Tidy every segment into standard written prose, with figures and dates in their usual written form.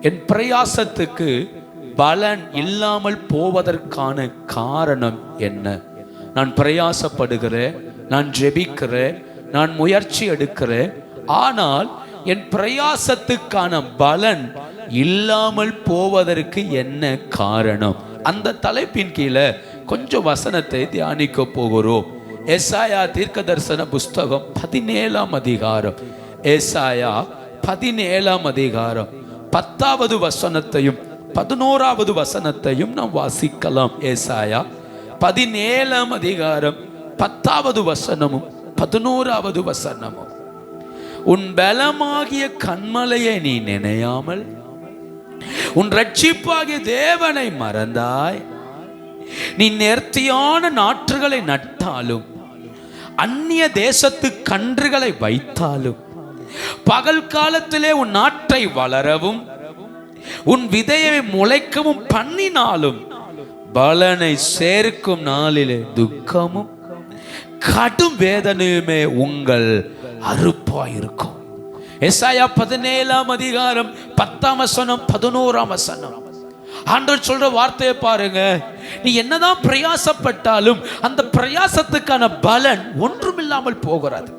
என் பிரயாசத்துக்கு பலன் இல்லாமல் போவதற்கான காரணம் என்ன? நான் பிரயாசப்படுகிறேன், நான் ஜெபிக்கிறேன், நான் முயற்சி எடுக்கிறேன், ஆனால் என் பிரயாசத்துக்கான பலன் இல்லாமல் போவதற்கு என்ன காரணம்? அந்த தலைப்பின் கீழே கொஞ்சம் வசனத்தை தியானிக்க போகிறோம். ஏசாயா தீர்க்கதரிசன புஸ்தகம் 17ஆம் அதிகாரம், ஏசாயா 17ஆம் அதிகாரம் 10வது வசனத்தையும் 11வது வசனத்தையும் நாம் வாசிக்கலாம். ஏசாயா 17ஆம் அதிகாரம் 10வது வசனமும் 11வது வசனமும். உன் பலமாகிய கன்மலையை நீ நினையாமல் உன் ரட்சிப்பாகிய தேவனை மறந்தாய். நீ நேர்த்தியான நாற்றுகளை நட்டாலும் அந்நிய தேசத்து கன்றுகளை வைத்தாலும் பகல் காலத்திலே உன் நாற்றை வளரவும் உன் விதையை முளைக்கவும் பண்ணினாலும் பலனை சேர்க்கும் நாளிலே துக்கமும் கடும் வேதனையுமே உங்கள் அறுப்பாயிருக்கும். ஏசாயா 17ஆம் அதிகாரம் 10ஆம் வசனம் 11ஆம் வசனம். ஆண்டவர் சொல்ற வார்த்தையை பாருங்க. நீ என்னதான் பிரயாசப்பட்டாலும் அந்த பிரயாசத்துக்கான பலன் ஒன்றுமில்லாமல் போகிறது.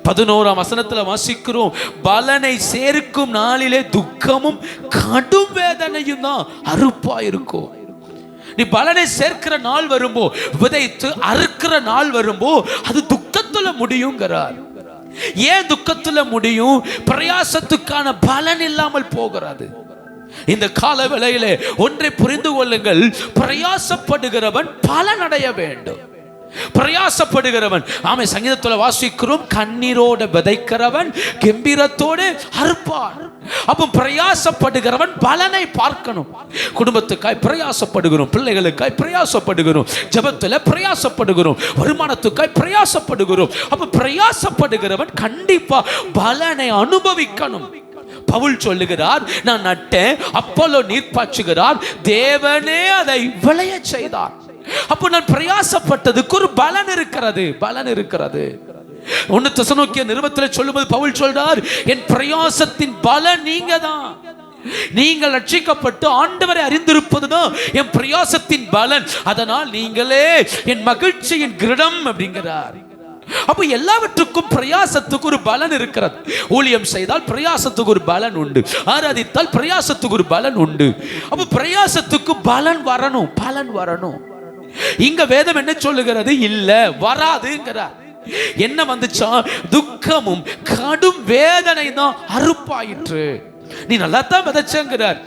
11ஆம் வசனத்துல வாசிக்கிறோம், பலனை சேர்க்கும் நாளிலே துக்கமும் கடும் வேதனையும் தான் அறுப்பாயிருக்கும். நீ பலனை சேர்க்கிற நாள் வரும்போ, விதைத்து அறுக்கிற நாள் வரும்போ அது துக்கத்துல முடியுங்கிறார். ஏன் துக்கத்துல முடியும்? பிரயாசத்துக்கான பலன் இல்லாமல் போகிறது. இந்த கால வேளையிலே ஒன்றை புரிந்து கொள்ளுங்கள், பிரயாசப்படுகிறவன் பலன் அடைய வேண்டும். பிரயாசப்படுகிறவன், ஆமே, சங்கீதத்துல வாசிக்கிறோம், கண்ணீரோட விதைக்கிறவன் கம்பீரத்தோடு அறுப்பார். அப்ப பிரயாசப்படுகிறவன் பலனை பார்க்கணும். குடும்பத்துக்காய் பிரயாசப்படுகிறோம், பிள்ளைகளுக்காய் பிரயாசப்படுகிறோம், ஜெபத்துல பிரயாசப்படுகிறோம், வருமானத்துக்காய் பிரயாசப்படுகிறோம். அப்ப பிரயாசப்படுகிறவன் கண்டிப்பா பலனை அனுபவிக்கணும். பவுல் சொல்லுகிறார், நான் நட்டேன், அப்போலோ நீர் பாய்ச்சுகிறார், தேவனே அதை விளைய செய்தார். அப்போ நான் பிரயாசப்பட்டதுக்கு ஒரு பலன் இருக்கிறது, பலன் இருக்கிறது. 1 தெசலோனிக்கேயர் நிருபத்தில் சொல்லும்போது பவுல் சொல்றார், என் பிரயாசத்தின் பலன் நீங்க தான். நீங்கள் ரட்சிக்கப்பட்டு ஆண்டவரை அறிந்திருப்பதுதான் என் பிரயாசத்தின் பலன். அதனால் நீங்களே என் மகிழ்ச்சியின் கிரீடம் அப்படிங்கிறார். அப்ப எல்லாவற்றுக்கும் பிரயாசத்துக்கு ஒரு பலன் இருக்கிறது. ஊழியம் செய்தால் பிரயாசத்துக்கு ஒரு பலன் உண்டு, ஆராதித்தால் பிரயாசத்துக்கு ஒரு பலன் உண்டு. அப்ப பிரயாசத்துக்கு பலன் வரணும், பலன் வரணும். இங்க வேதம் என்ன சொல்லுகிறது? இல்ல, வராதுங்கிறார். என்ன வந்துச்சா? துக்கமும் கடும் வேதனை தான் அறுப்பாயிற்று. நீ நல்லா தான் விதைச்சங்கிறார்.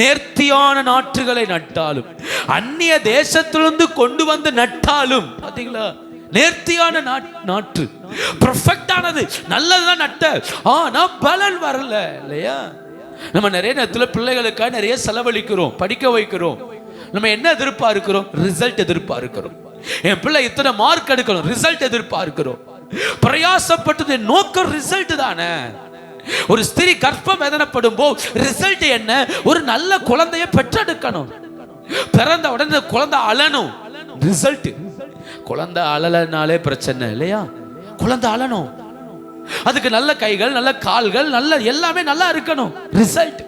நேர்த்தியான நாற்றுகளை நட்டாலும் அந்நிய தேசத்திலிருந்து கொண்டு வந்து நட்டாலும், பாத்தீங்களா, நேர்த்தியான நாற்று பெர்ஃபெக்ட்டானது, நல்லதுதான் நட்ட, ஆனா பலன் வரல இல்லையா? நம்ம நிறைய நேரத்தில் பிள்ளைகளுக்காக நிறைய செலவழிக்கிறோம், படிக்க வைக்கிறோம். நம்ம என்ன எதிர்பார்க்கிறோம்? ரிசல்ட் எதிர்பார்க்கிறோம். என் பிள்ளை இத்தனை மார்க் எடுக்கணும், ரிசல்ட் எதிர்பார்க்கிறோம். பிரயாசப்பட்டது நோக்கம் ரிசல்ட் தானே. ஒரு ஸ்திரீ கர்ப்ப வேதனைப்படும் போது ரிசல்ட் என்ன? ஒரு நல்ல குழந்தையை பெற்றெடுக்கணும். பிறந்த உடனே குழந்தை அழணும், ரிசல்ட். குழந்தை அழலனாலே பிரச்சனை இல்லையா? குழந்தை அழணும், அதுக்கு நல்ல கைகள், நல்ல கால்கள், நல்ல எல்லாமே நல்லா இருக்கணும், ரிசல்ட்.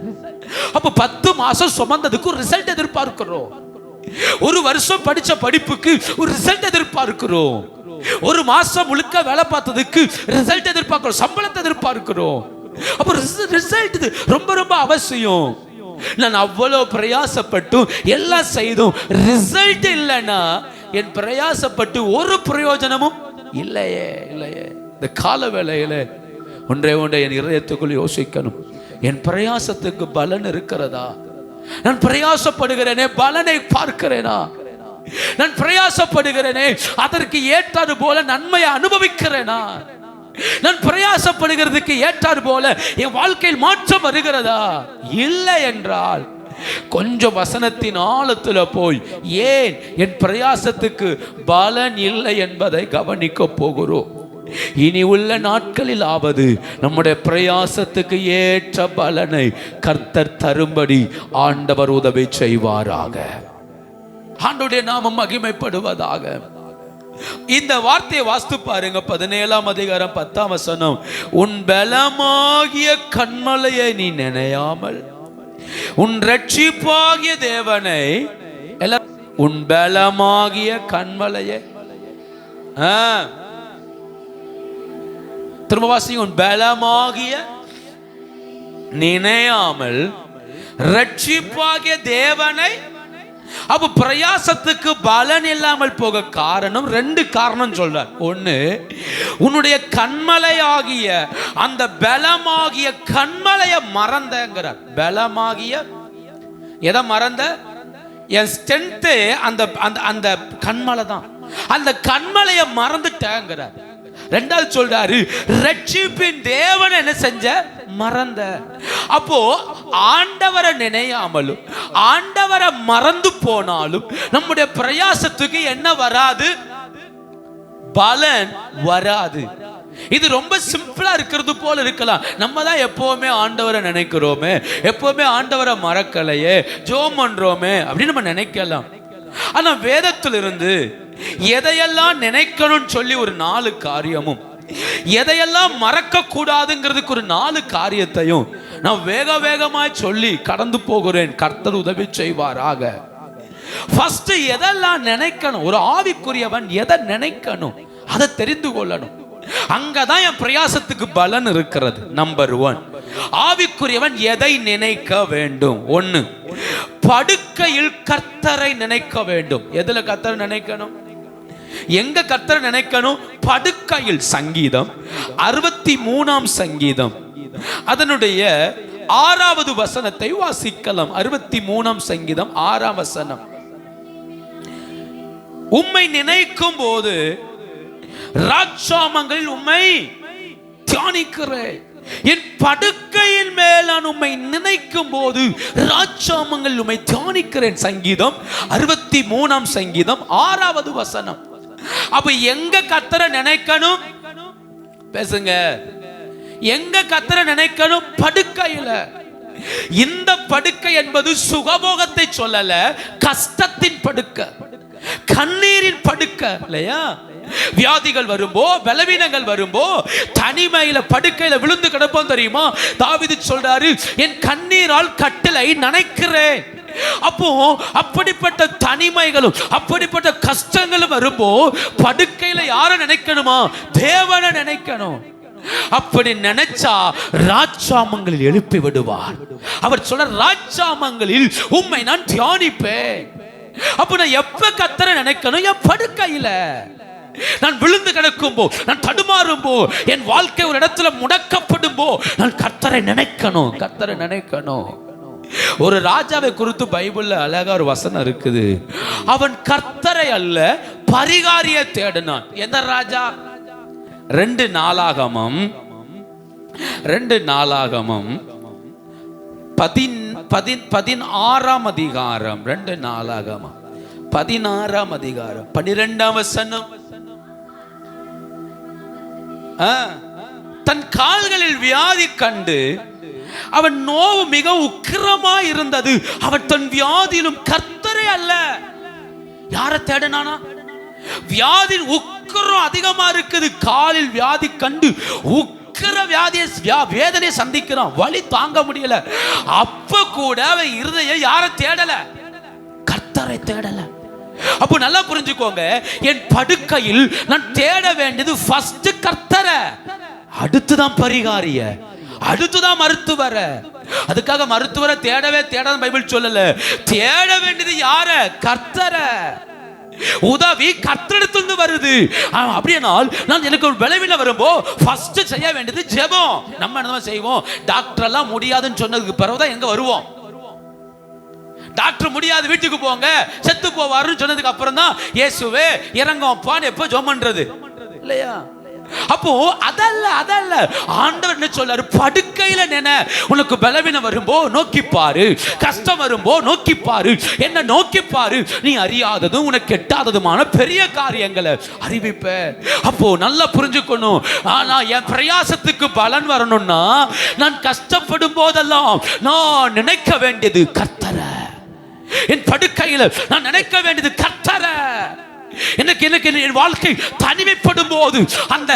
அப்ப 10 மாசம் சுமந்ததுக்கு ஒரு ரிசல்ட் எதிர்பார்க்கிறோம். ஒரு வருஷம் படிச்ச படிப்புக்கு ஒரு ரிசல்ட் எதிர்பார்க்கிறோம். ஒரு மாசம் முழுக்க வேலை பார்த்ததுக்கு ரிசல்ட் எதிர்பார்க்கிறோம், சம்பளத்தை எதிர்பார்க்கிறோம். அப்ப ரிசல்ட் ரொம்ப ரொம்ப அவசியம். நான் அவ்வளவு பிரயாசப்பட்டும் எல்லாம் செய்தும் ரிசல்ட் இல்லைன்னா என் பிரயாசப்பட்டு ஒரு பிரயோஜனமும் இல்லையே, இல்லையே. இந்த கால வேளையில ஒன்றை என் இதயத்துக்குள் யோசிக்கணும், என் பிரயாசத்துக்கு பலன் இருக்கிறதா? நான் பிரயாசப்படுகிறேனே, பலனை பார்க்கிறேனா? நான் பிரயாசப்படுகிறேனே, அதற்கு ஏற்றாறு போல நன்மையை அனுபவிக்கிறேனா? நான் பிரயாசப்படுகிறதுக்கு ஏற்றாறு போல என் வாழ்க்கையில் மாற்றம் வருகிறதா? இல்லை என்றால் கொஞ்சம் வசனத்தின் ஆழத்துல போய் ஏன் என் பிரயாசத்துக்கு பலன் இல்லை என்பதை கவனிக்க போகிறோம். இனி உள்ள நாட்களில் ஆவது நம்முடைய பிரயாசத்துக்கு ஏற்ற பலனை கர்த்தர் தரும்படி ஆண்டவர் உதவி செய்வாராக. ஆண்டவருடைய நாமம் மகிமைப்படுவதாக. இந்த வார்த்தையை வாஸ்து பாருங்க. 17ஆம் அதிகாரம் 10ஆம் வசனம். உன் பலமாகிய கன்மலையை நீ நினையாமல் உன் ரட்சிப்பாகிய தேவனை, உன் பலமாகிய கண்மலையை, திரும்ப வாசிங்க, உன் பலமாகிய நினையாமல் ரட்சிப்பாகிய தேவனை. அப்ப பிரயாசத்துக்கு பலன் இல்லாமல் போக காரணம், ரெண்டு காரணம் சொல்றார். ஒண்ணு, உன்னுடைய கண்மலையாகிய அந்த பலமாகிய கண்மலையை மறந்தங்கிறார். பலமாகிய எதை மறந்த? என் ஸ்ட்ரென்த் அந்த அந்த கண்மலை தான். அந்த கண்மலையை மறந்துட்டேங்கிறார். ரெண்டாவது சொல்றாரு, ரட்சிப்பின் தேவன் என்ன செஞ்ச? மறந்த. அப்போ ஆண்டவரை நினையாமலும் ஆண்டவரை மறந்து போனாலும் நம்முடைய பிரயாசத்துக்கு என்ன வராது? பலன் வராது. இது ரொம்ப சிம்பிளா இருக்கிறது போல இருக்கலாம். நம்ம தான் எப்பவுமே ஆண்டவரை நினைக்கிறோமே, எப்பவுமே ஆண்டவரை மறக்கலையே, ஜெபம் பண்றோமே அப்படின்னு நம்ம நினைக்கலாம். ஆனா வேதத்திலிருந்து எதையெல்லாம் நினைக்கணும்னு சொல்லி ஒரு 4 காரியமும், எதையெல்லாம் மறக்க கூடாதுங்கிறதுக்கு ஒரு 4 காரியத்தையும் நான் வேகமாய் சொல்லி கடந்து போகிறேன். கர்த்தர் உதவி செய்வாராக. ஃபர்ஸ்ட் எதெல்லாம் நினைக்கணும்? ஒரு ஆவிக்குரியவன் எதை நினைக்கணும் அதை தெரிந்து கொள்ளணும். அங்கதான் என் பிரயாசத்துக்கு பலன் இருக்கிறது. நம்பர் 1, ஆவிக்குரியவன் எதை நினைக்க வேண்டும்? 1, படுக்கையில் கர்த்தரை நினைக்க வேண்டும். எதுல கர்த்தரை நினைக்கணும்? எங்க கர்த்தரை நினைக்கணும்? படுக்கையில். சங்கீதம் 63ஆம் சங்கீதம் அதனுடைய 6வது வசனத்தை வாசிக்கலாம். 63ஆம் சங்கீதம் 6ஆம் வசனம். உம்மை நினைக்கும் போது ராட்சாமங்களில் உம்மை தியானிக்கிறேன். என் படுக்கையின் மேல் நான் உம்மை நினைக்கும் போது ராட்சாமங்கள் உம்மை தியானிக்கிறேன். சங்கீதம் 63ஆம் சங்கீதம் 6வது வசனம். அப்ப எங்க கர்த்தரை நினைக்கணும்? பேசுங்க. எங்க கர்த்தரை நினைக்கணும்? படுக்கையில. இந்த படுக்கை என்பது சுகபோகத்தை சொல்லல, கஷ்டத்தின் படுக்கை, கண்ணீரின் படுக்கை இல்லையா? வியாதிகள் வரும்போ, பலவீனங்கள் வரும்போ, தனிமையில படுக்கையில விழுந்து கிடப்போம் தெரியுமா? தாவீது சொல்றாரு, என் கண்ணீரால் கட்டளை நனைக்கிறேன். அப்போ அப்படிப்பட்ட தனிமைகளும் அப்படிப்பட்ட கஷ்டங்களும் வரும்போ படுக்கையில யாரை நினைக்கணுமா? தேவனை நினைக்கணும். அப்படி நினைச்சா ராட்சாமங்களில் எழுப்பி விடுவார். அவர் சொல்ற, ராட்சாமங்களில் உம்மை நான் தியானிப்பேன். அப்ப நான் எப்ப கர்த்தரை நினைக்கணும்? என் படுக்கையில. நான் விழுந்து கிடக்கும் போ, நான் தடுமாறும் போ, என் வாழ்க்கை ஒரு இடத்துல முடக்கப்படும் போ, நான் கர்த்தரை நினைக்கணும். கர்த்தரை நினைக்கணும். ஒரு ராஜாவை குறித்து பைபிள்ல அழகா ஒரு வசனம் இருக்குது. அவன் கர்த்தரை அல்ல பரிகாரியை தேடினான். எந்த ராஜா? 2 நாளாகமம் 16ஆம் அதிகாரம். 2 நாளாகமம் 16ஆம் அதிகாரம் 12ஆம் வசனம். தன் கால்களில் வியாதி கண்டு அவன் நோவு மிக உக்கிரமா இருந்தது. அவன் தன் வியாதியிலும் கர்த்தரை அல்ல. யாரை தேடினானா? வியாதி உக்கிரம் அதிகமா இருக்குது. காலில் வியாதி கண்டு உக்கிர வேதனை சந்திக்கிறான், வலி தாங்க முடியல. அப்ப கூட அவன் இருதயம் யாரை தேடல? கர்த்தரை தேடல. அப்போ நல்லா புரிஞ்சுக்கோங்க, என் படுக்கையில் நான் தேட வேண்டியது ஃபர்ஸ்ட் கர்த்தரை, அடுத்துதான் பரிகாரிய, அடுத்துதான் மருத்துவர. அதுக்காக மருத்துவரை தேடாத பைபிள் சொல்லல. தேட வேண்டியது யார? கர்த்தரை. உதவி கர்த்தரிடத்திலிருந்து வருது. அப்படியானால் நான் எனக்கு ஒரு பலவீனம் வரும்போ ஃபர்ஸ்ட் செய்ய வேண்டியது ஜெபம். நம்ம என்ன செய்வோம்? டாக்டர் எல்லாம் முடியாதுன்னு சொன்னதுக்கு பிறகுதான் எங்க வருவோம்? டாக்டர் முடியாது, வீட்டுக்கு போங்க, செத்து போவாருன்னு சொன்னதுக்கு அப்புறம் தான் இயேசுவே இறங்கும்ப்பான்னு எப்ப ஜெபம் பண்றது இல்லையா? அப்போ அதல்ல ஆண்டவர் என்ன சொல்றாரு? படுக்கையில நினை. உனக்கு பலவீனம் வரும்போ நோக்கி பாரு, கஷ்டம் வரும்போ நோக்கி பாரு, என்ன நோக்கி பாரு. நீ அறியாததும் உனக்கு எட்டாததுமான பெரிய காரியங்களை அறிவிப்ப. அப்போ நல்லா புரிஞ்சுக்கணும். ஆனா என் பிரயாசத்துக்கு பலன் வரணும்னா நான் கஷ்டப்படும் போதெல்லாம் நான் நினைக்க வேண்டியது கர்த்தரை. என் படுக்கையில நான் நினைக்க வேண்டியது கர்த்தரை. எனக்கு என் வாழ்க்கை தனிமைப்படும் போது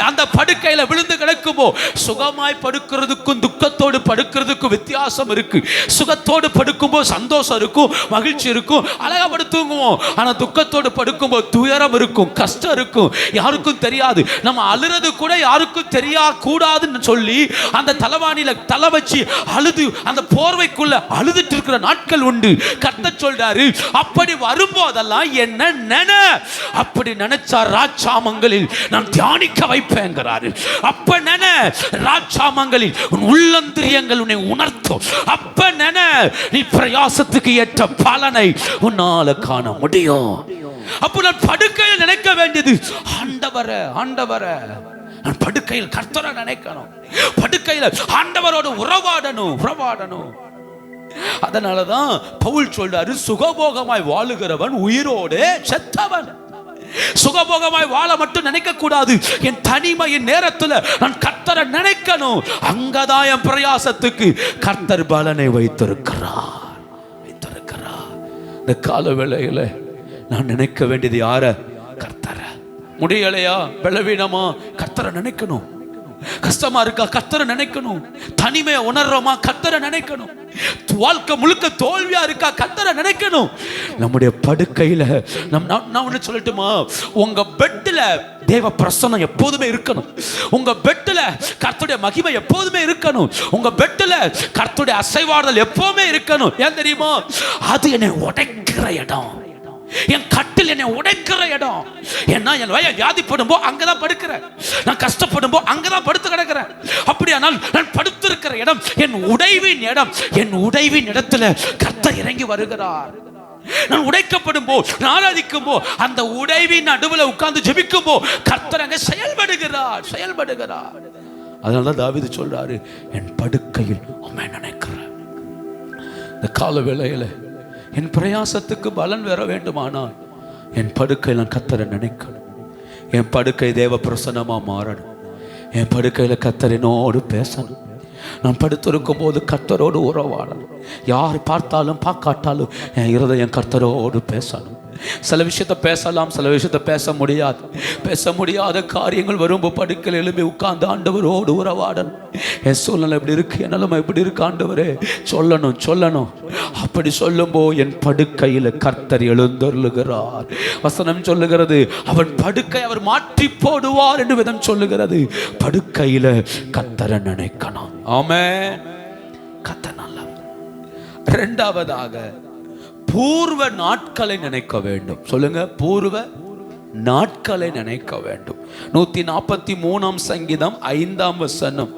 அந்த படுக்கையில விழுந்து கிடக்குமோ, சுகமாய் படுக்கிறதுக்கும் துக்கத்தோடு படுக்கிறதுக்கும் வித்தியாசம் இருக்கு. சுகத்தோடு படுக்கும்போது சந்தோஷம் இருக்கும், மகிழ்ச்சி இருக்கும், அழகா படுத்துங்குவோம். ஆனா துக்கத்தோடு படுக்கும்போது துயரம் இருக்கும், கஷ்டம் இருக்கும், யாருக்கும் தெரியாது. நம்ம அழுறது கூட யாருக்கும் தெரிய கூடாதுன்னு சொல்லி அந்த தலைவாணியில தலை வச்சு அழுது அந்த போர்வைக்குள்ள அழுதுட்டு இருக்கிற நாட்கள் உண்டு. கர்த்தர் சொல்றாரு, அப்படி வரும்போதெல்லாம் என்ன நினை, அப்படி நினைச்சா ராஜாமங்களில் நான் தியானிக்க வைப்பேங்கிறாரு. அப்ப நினை, ராஜாமங்களில் உன் உள்ளந்திரியங்கள் உன்னை உணர்த்தும். அப்ப நினை, நீ பிரயாசத்துக்கு ஏற்ற பலனை உன்னால காண முடியும். அப்ப நான் படுக்கையில் நினைக்க வேண்டியது, ஆண்டவரே ஆண்டவரே, நான் படுக்கையில் கர்த்தரை நினைக்கணும், படுக்கையில் ஆண்டவரோடு உறவாடணும். அதனாலதான் பவுல் சொல்றாரு, சுகபோகமாய் வாழுகிறவன் உயிரோடு செத்தவன். சுகபோகமாய் வாழ மட்டும் நினைக்க கூடாது. என் தனிமையின் நேரத்தில் நான் கர்த்தரை நினைக்கணும். அங்கதான் என் பிரயாசத்துக்கு கர்த்தர் பலனை வைத்திருக்கிறார். இந்த கால வேளையில நான் நினைக்க வேண்டியது யார? கர்த்தரை. முடியலையா, பலவீனமா, கர்த்தரை நினைக்கணும். கஷ்டமா இருக்கா, கர்த்தரை நினைக்கணும். தனிமையை உணர்றோமா, கர்த்தரை நினைக்கணும். வாழ்க்கை முழுக்க தோல்வியா இருக்கா, கர்த்தரை நினைக்கணும். நம்முடைய படுக்கையில நான் ஒண்ணு சொல்லட்டுமா, உங்க பெட்ல தேவ பிரசன்னம் எப்போதுமே இருக்கணும். உங்க பெட்ல கர்த்தருடைய மகிமை எப்போதுமே இருக்கணும். உங்க பெட்ல கர்த்தருடைய அசைவாடுதல் எப்பவுமே இருக்கணும். ஏன் தெரியுமா? அது என்னை உடைக்கிற இடம், என் கட்டில் என்னை உடைக்கிற இடம். ஏன்னா என் வியாதிப்படும் போது அங்கதான் படுக்கிறேன், நான் கஷ்டப்படும் போது அங்கதான் படுத்து கிடக்கிறேன். அப்படியானால் நான் படுத்திருக்கிற இடம் என் உடைவின் இடம். என் உடைவின் இடத்துல கர்த்தர் இறங்கி வருகிறார். நான் உடைக்கப்படும் போது, நான் ஆராதிக்கும் போது, அந்த உடைவின் நடுவில் உட்கார்ந்து ஜெபிக்கும் போது கர்த்தர் அங்கே செயல்படுகிறார். அதனால தாவீது சொல்றாரு, என் படுக்கையில் உம்மை நினைக்கிறேன். இந்த கால வேளையில என் பிரயாசத்துக்கு பலன் வர வேண்டுமானால் என் படுக்கையில் நான் கர்த்தரை நினைக்கணும். என் படுக்கை தேவ பிரசன்னமா மாறணும். என் படுக்கையில் கர்த்தர் என்னோடு பேசணும். நான் படுத்திருக்கும் போது கர்த்தரோடு உறவாடணும். யார் பார்த்தாலும் பார்க்காட்டாலும் என் இருதயம் கர்த்தரோடு பேசணும். சில விஷயத்தை பேசலாம், சில விஷயத்தை பேச முடியாத காரியங்கள் வரும்போது படுக்கையில் எழுப்பி உட்கார்ந்து ஆண்டவரோடு உறவாடணும். என் சூழ்நிலை இப்படி இருக்கு, என் நிலைமை இப்படி இருக்கு, ஆண்டவரே சொல்லணும். அப்படி சொல்லும்போது என் படுக்கையில் கர்த்தர் எழுந்தருளுகிறார். வசனம் சொல்லுகிறது, அவன் படுக்கை அவர் மாற்றி போடுவார் என்று விதம் சொல்லுகிறது. படுக்கையில கர்த்தரை நினைக்கணும். ஆமென். கர்த்தர் நல்லவர். இரண்டாவதாக பூர்வ நாட்களை நினைக்க வேண்டும். சொல்லுங்க, பூர்வ நாட்களை நினைக்க வேண்டும். 143 சங்கீதம் 5 வசனம்.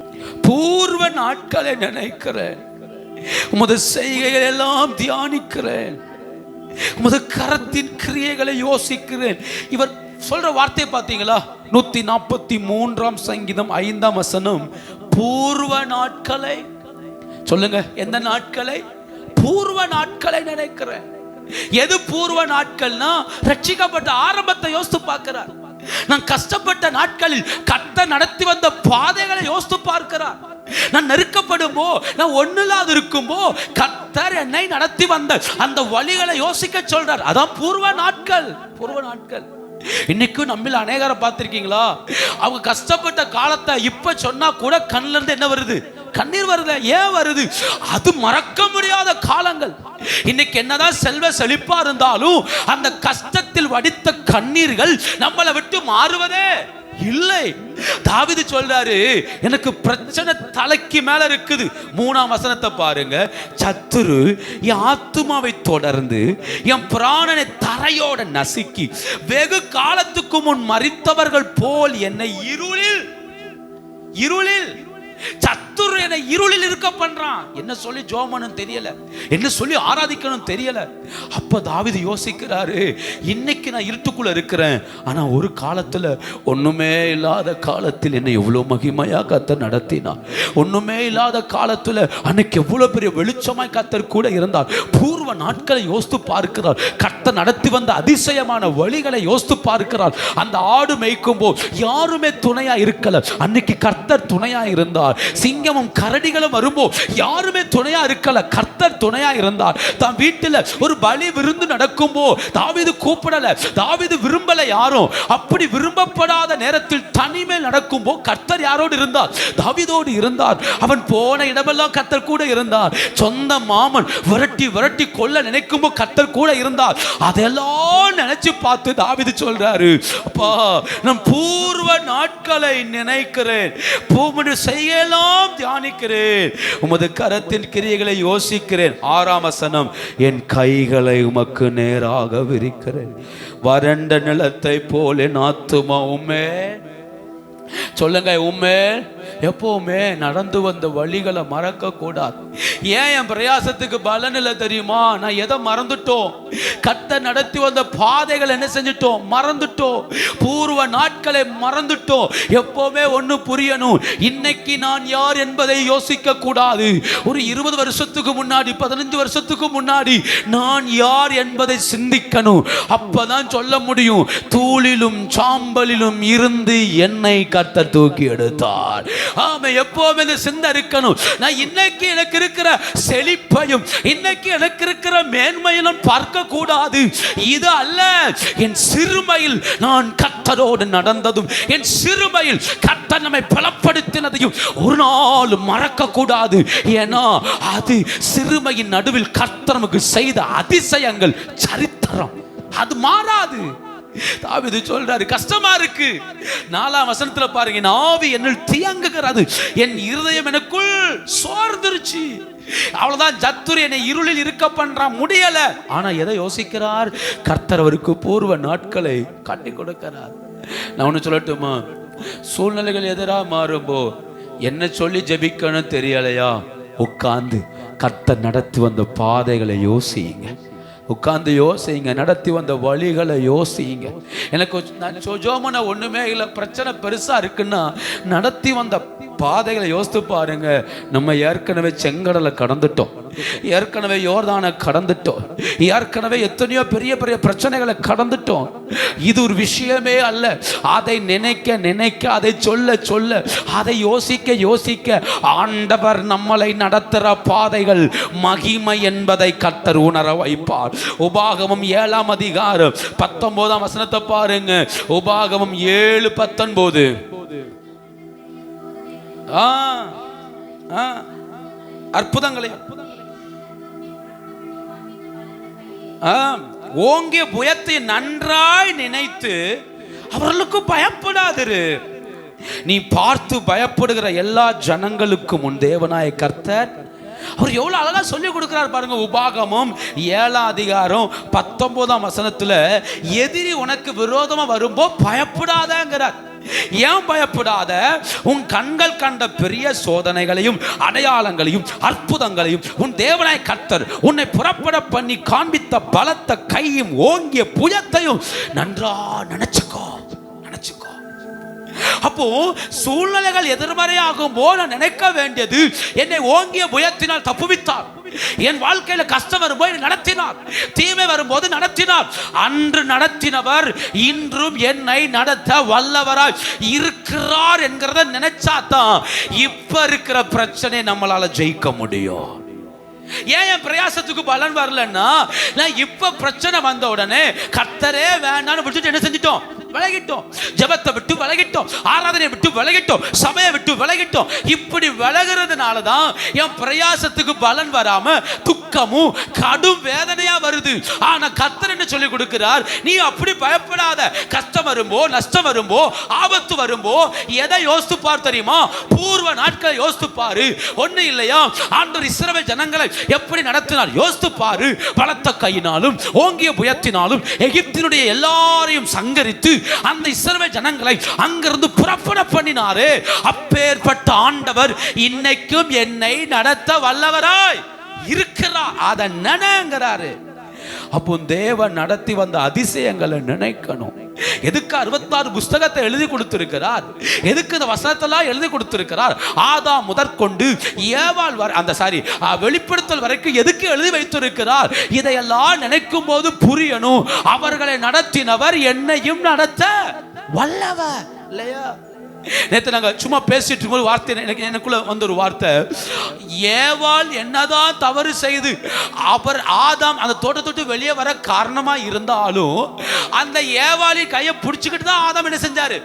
பூர்வ நாட்களை நினைக்கிறேன், உமது செய்கைகள் எல்லாம் தியானிக்கிறேன், உமது கரத்தின் கிரியைகளை யோசிக்கிறேன். இவர் சொல்ற வார்த்தையை பார்த்தீங்களா? 143 சங்கீதம் 5 வசனம். பூர்வ நாட்களை சொல்லுங்க. எந்த நாட்களை? பூர்வ நாட்களை நினைக்கிறேன். எது பூர்வ நாட்கள்னா, ரட்சிக்கப்பட்ட ஆரம்பத்தை யோசித்து பார்க்கிறார். நான் கஷ்டப்பட்ட நாட்களில் கர்த்தர் நடத்தி வந்த பாதைகளை யோசித்து பார்க்கிறார். நான் நெருக்கப்படும் போ, நான் ஒண்ணுலாது இருக்கும்போ கர்த்தர் என்னை நடத்தி வந்த அந்த வழிகளை யோசிக்க சொல்றார். அதான் பூர்வ நாட்கள். இன்னைக்கும் நம்மள அநேகரை பார்த்திருக்கீங்களா? அவங்க கஷ்டப்பட்ட காலத்தை இப்ப சொன்னா கூட கண்ணுல இருந்து என்ன வருது? கண்ணீர் வருது. ஏன் வருது? அது மறக்க முடியாத காலங்கள். இன்னைக்கு என்னதான் செல்வ செழிப்பா இருந்தாலும் அந்த கஷ்டத்தில் வடித்த கண்ணீர்கள் நம்மளை விட்டு மாறுவதே இல்லை. தாவீது சொல்றாரு, எனக்கு பிரச்சனை தலைக்கு மேல இருக்குது. 3ஆம் வசனத்தை பாருங்க. சத்துரு என் ஆத்துமாவை தொடர்ந்து என் பிராணனை தரையோட நசுக்கி வெகு காலத்துக்கு முன் மரித்தவர்கள் போல் என்னை இருளில் சத்துரு என்னை இருளில் இருக்க பண்றான். என்ன சொல்லி ஜோமனும் தெரியல, என்ன சொல்லி ஆராதிக்கணும் தெரியல. அப்ப தாவீது யோசிக்கிறாரு, இன்னைக்கு நான் இருட்டுக்குள்ள இருக்கிறேன், ஆனா ஒரு காலத்துல ஒண்ணுமே இல்லாத காலத்தில் என்னை எவ்வளவு மகிமையா கர்த்தர் நடத்தினார். ஒண்ணுமே இல்லாத காலத்துல அன்னைக்கு எவ்வளவு பெரிய வெளிச்சமாய் கர்த்தர் கூட இருந்தார். பூர்வ நாட்களை யோசித்து பார்க்கிறார். கர்த்தர் நடத்தி வந்த அதிசயமான வழிகளை யோசித்து பார்க்கிறார். அந்த ஆடு மேய்க்கும் போது யாருமே துணையா இருக்கல, அன்னைக்கு கர்த்தர் துணையா இருந்தார். சிங்கமும் கரடிகளும் வரும்போ யாருமே துணையா இருக்கல, கர்த்தர் துணையா இருந்தார். தான் வீட்டில் ஒரு பலி விருந்து நடக்கும்போ தாவீது கூப்பிடல, தாவீது விரும்பல யாரும். அப்படி விரும்பப்படாத நேரத்தில் தனிமையில் நடக்கும் போது கர்த்தர் யாரோடு இருந்தார்? தாவீதோடு இருந்தார். அவன் போன இடமெல்லாம் கர்த்தர் கூட இருந்தார். சொந்த மாமன் விரட்டி விரட்டி கொல்ல நினைக்கும் போது கர்த்தர் கூட இருந்தார். அதெல்லாம் நினைச்சு பார்த்து தாவீது சொல்றாரு, அப்பா நான் பூர்வ நாட்களை நினைக்கிறேன், பூமியை செய்யலாம் தியானிக்கிறேன், உமது கரத்தின் கிரியைகளை யோசிக்கிறேன். 6ஆம் வசனம், என் கைகளை உமக்கு நேராக விரிக்கிறேன், வறண்ட நிலத்தை போல என் ஆத்துமா உம்மே. சொல்லுங்க, உம்மே எப்பவுமே நடந்து வந்த வழிகளை மறக்க கூடாது. ஏன் என் பிரயாசத்துக்கு பலன் இல்லை தெரியுமா? நான் எதை மறந்துட்டோம்? கர்த்தர் நடத்தி வந்த பாதைகள் என்ன செஞ்சிட்டோம்? மறந்துட்டோம். பூர்வ நாட்களை மறந்துட்டோம். எப்பவுமே ஒண்ணு புரியணும், இன்னைக்கு நான் யார் என்பதை யோசிக்க கூடாது. ஒரு 20 வருஷத்துக்கு முன்னாடி, 15 வருஷத்துக்கு முன்னாடி நான் யார் என்பதை சிந்திக்கணும். அப்பதான் சொல்ல முடியும், தூளிலும் சாம்பலிலும் இருந்து என்னை கர்த்தர் தூக்கி எடுத்தார். ஆமா, எப்பவுமே இந்த சிந்தை இருக்கணும். நான் இன்னைக்கு எனக்கு இருக்கிற செழிப்பையும் இன்னைக்கு எனக்கு இருக்கிற மேன்மையிலும் பார்க்க கூடாது. இது அல்ல, என் சிறுமையில் நான் கர்த்தரோடு நடந்ததும், என் சிறுமையில் கர்த்தர் நம்மை பலப்படுத்தினதையும் ஒரு நாள் மறக்க கூடாது. ஏன்னா அது சிறுமையின் நடுவில் கர்த்தர் நமக்கு செய்த அதிசயங்கள், சரித்திரம், அது மாறாது. தாவீது சொல்றாரு, கஷ்டமா இருக்கு. 4ஆம் வசனத்துல பாருங்க, என் ஆவி என்னில் தியங்குகிறது, என் இருதயம் எனக்குள் சோர்ந்துருச்சு. அவ்வளவுதான், சத்துரு என்னை இருளில் இருக்க பண்றான், முடியல. ஆனா எதை யோசிக்கிறார்? கர்த்தர் அவருக்கு பூர்வ நாட்களை காட்டி கொடுக்கிறார். நான் ஒண்ணு சொல்லட்டுமா? சூழ்நிலைகள் எதிராக மாறும்போ என்ன சொல்லி ஜெபிக்கணும் தெரியலையா? உட்கார்ந்து கர்த்தர் நடத்தி வந்த பாதைகளை யோசிங்க. உட்கார்ந்து யோசிங்க, நடத்தி வந்த வழிகளை யோசிங்க. எனக்கு ஜோமன ஒண்ணுமே இல்லை, பிரச்சனை பெருசா இருக்குன்னா நடத்தி வந்த பாதைகளை யோசித்து பாருங்க. நம்ம ஏற்கனவே செங்கடலை கடந்துட்டோம், ஏற்கனவே யோர்தானை கடந்துட்டோம், ஏற்கனவே எத்தனையோ பெரிய பெரிய பிரச்சனைகளை கடந்துட்டோம். இது ஒரு விஷயமே அல்ல. அதை நினைக்க நினைக்க, அதை சொல்ல சொல்ல, அதை யோசிக்க யோசிக்க ஆண்டவர் நம்மளை நடத்துற பாதைகள் மகிமை என்பதை கர்த்தர் உணர வைப்பார். உபாகமம் 7ஆம் அதிகாரம் 19ஆம் வசனத்தை பாருங்க. உபாகமம் 7:19. அற்புதங்களை ஓங்கிய புயத்தை நன்றாய் நினைத்து அவர்களுக்கு பயப்படாதிரு. நீ பார்த்து பயப்படுகிற எல்லா ஜனங்களுக்கும் உன் தேவனாய கர்த்தர். அவர் எவ்வளவு அழகா சொல்லி கொடுக்கிறார் பாருங்க. உபாகமம் 7ஆம் அதிகாரம் 19ஆம் வசனத்துல எதிரி உனக்கு விரோதமா வரும்போ பயப்படாதங்கிறார். ஏன் பயப்படாத? உன் கண்கள் கண்ட பெரிய சோதனைகளையும் அடையாளங்களையும் அற்புதங்களையும் உன் தேவனாய் கர்த்தர் உன்னை புறப்பட பண்ணி காண்பித்த பலத்த கையும் ஓங்கிய புயத்தையும் நன்றா நினைச்சுக்கோ. அப்போ சூழ்நிலைகள் எதிர்மறையாகும் போது நான் நினைக்க வேண்டியது, என்னை ஓங்கிய புயத்தினால் தப்புவித்தார், என் வாழ்க்கையில கஷ்டம் வரும்போது நடத்தினார், தீமை வரும்போது நடத்தினார். அன்று நடத்தினவர் இன்றும் என்னை நடத்த வல்லவராய் இருக்கிறார் என்கிறத நினைச்சாதான் இப்ப இருக்கிற பிரச்சனை நம்மளால ஜெயிக்க முடியும். ஏன் என் பிரயாசத்துக்கு பலன் வரலன்னா, நான் இப்ப பிரச்சனை வந்த உடனே கர்த்தரே வேண்டான்னு விட்டுட்டு என்ன செஞ்சிட்டோம்? விலகிட்டோம். ஜெபத்தை விட்டு விலகிட்டோம், ஆராதனை விட்டு விலகிட்டோம், சபையை விட்டு விலகிட்டோம். இப்படி விலகிறதுனால தான் என் பிரயாசத்துக்கு பலன் வராம துக்கமும் கடும் வேதனையா வருது. ஆனா கர்த்தர் என்ன சொல்லி கொடுக்கிறார்? நீ அப்படி பயப்படாத. கஷ்டம் வரும்போ, நஷ்டம் வரும்போ, ஆபத்து வரும்போ எதை யோசித்து பார் தெரியுமா? பூர்வ நாட்களை யோசித்து பாரு. ஒண்ணு இல்லையா, ஆண்டவர் இஸ்ரவேல் ஜனங்களை எப்படி நடத்தினார் யோசித்து பாரு. பலத்த கையினாலும் ஓங்கிய புயத்தினாலும் எகிப்தினுடைய எல்லாரையும் சங்கரித்து அந்த இஸ்ரவேல் ஜனங்களை அங்கிருந்து புறப்பட பண்ணினாரே. அப்பேற்பட்ட ஆண்டவர் இன்னைக்கும் என்னை நடத்த வல்லவராய் இருக்கிறார். அதை நினைங்கிறாரு. அப்போ தேவன் நடத்தி வந்த அதிசயங்களை நினைக்கணும். எதுக்கு 66 புஸ்தகத்தை எழுதி கொடுத்திருக்கிறார்? எதுக்கு இந்த வசனத்தெல்லாம் எழுதி கொடுத்திருக்கிறார்? ஆதாம் முதற்கொண்டு ஏவாள் வரை, அந்த வெளிப்படுத்தல் வரைக்கும் எதுக்கு எழுதி வைத்திருக்கிறார்? இதையெல்லாம் நினைக்கும் போது புரியணும், அவர்களை நடத்தினவர் என்னையும் நடத்த வல்லவர் இல்லையா? நேற்று நாங்க சும்மா பேசிட்டு இருக்கும்போது வார்த்தை எனக்குள்ள வந்த ஒரு வார்த்தை, ஏவாள் என்னதான் தவறு செய்து அவர் ஆதாம் அந்த தோட்டத்தை வெளியே வர காரணமா இருந்தாலும் அந்த ஏவாளின் கையை பிடிச்சுக்கிட்டு தான் ஆதாம் என்ன செஞ்சாரு,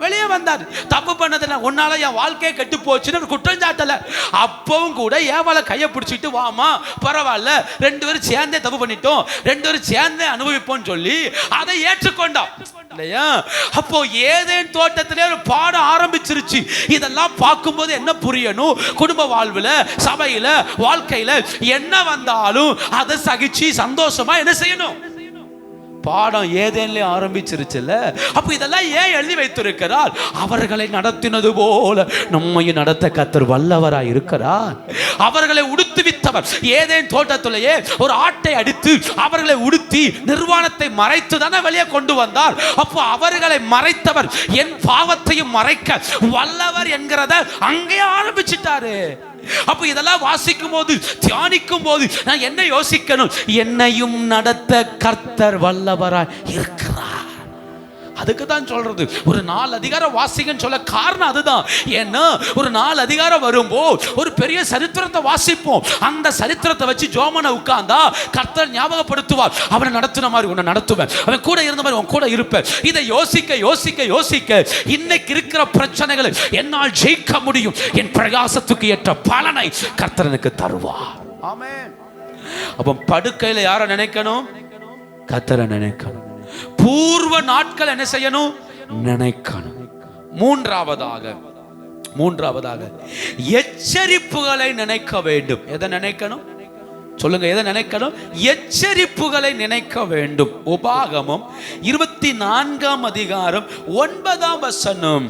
வெளியே வந்தார். தப்பு பண்ணதுல உன்னால என் வாழ்க்கையை கெட்டு போச்சுன்னு குற்றம் சாட்டல. அப்பவும் கூட ஏவாளை கையை பிடிச்சிட்டு வாமா பரவாயில்ல, ரெண்டு பேரும் சேர்ந்தே தப்பு பண்ணிட்டோம், ரெண்டு பேரும் சேர்ந்தே அனுபவிப்போம் சொல்லி அதை ஏற்றுக்கொண்டோம் இல்லையா? அப்போ ஏதேன் தோட்டத்திலே ஒரு பாடம் ஆரம்பிச்சிருச்சு. இதெல்லாம் பார்க்கும்போது என்ன புரியணும், குடும்ப வாழ்வுல சபையில வாழ்க்கையில என்ன வந்தாலும் அதை சகிச்சு சந்தோஷமா என்ன செய்யணும், பாடம் ஏதேன்ல ஆரம்பிச்சிருச்சுல்ல. அப்ப இதெல்லாம் ஏன் எழுதி வைத்திருக்கிறார், அவர்களை நடத்தினது போல நம்மையும் நடத்த கர்த்தர் வல்லவராய் இருக்கிறார். அவர்களை உடுத்துவித்தவர் ஏதேன் தோட்டத்திலேயே ஒரு ஆட்டை அடித்து அவர்களை உடுத்தி நிர்வாணத்தை மறைத்து தானே வெளியே கொண்டு வந்தார். அப்போ அவர்களை மறைத்தவர் என் பாவத்தையும் மறைக்க வல்லவர் என்கிறத அங்கே ஆரம்பிச்சிட்டாரு. அப்ப இதெல்லாம் வாசிக்கும் போது தியானிக்கும் போது நான் என்ன யோசிக்கணும், என்னையும் நடத்த கர்த்தர் வல்லவராய் இருக்கிறார். அதுக்கு தான் சொல்றது ஒரு 4 அதிகாரம் வாசிங்கன்னு சொல்ல காரணம் அதுதான். ஏன்னா ஒரு 4 அதிகாரம் வரும்போது ஒரு பெரிய சரித்திரத்தை வாசிப்போம். அந்த சரித்திரத்தை வச்சு ஜோமனை உட்கார்ந்தா கர்த்தர் ஞாபகப்படுத்துவார், அவனை நடத்தின மாதிரி உன்னை நடத்துவேன், அவன் கூட இருந்த மாதிரி உன் கூட இருப்பேன். இதை யோசிக்க யோசிக்க யோசிக்க இன்னைக்கு இருக்கிற பிரச்சனைகளை என்னால் ஜெயிக்க முடியும், என் பிரயாசத்துக்கு ஏற்ற பலனை கர்த்தர் எனக்கு தருவார். ஆமென். அப்ப படுக்கையில யாரை நினைக்கணும், கர்த்தரை நினைக்கணும். பூர்வ நாட்கள் என்ன செய்யணும், நினைக்கணும். மூன்றாவதாக எச்சரிப்புகளை நினைக்க வேண்டும். எதை நினைக்கணும் சொல்லுங்க, எதை நினைக்கணும், எச்சரிப்புகளை நினைக்க வேண்டும். உபாகமம் 24ஆம் அதிகாரம் 9ஆம் வசனம்.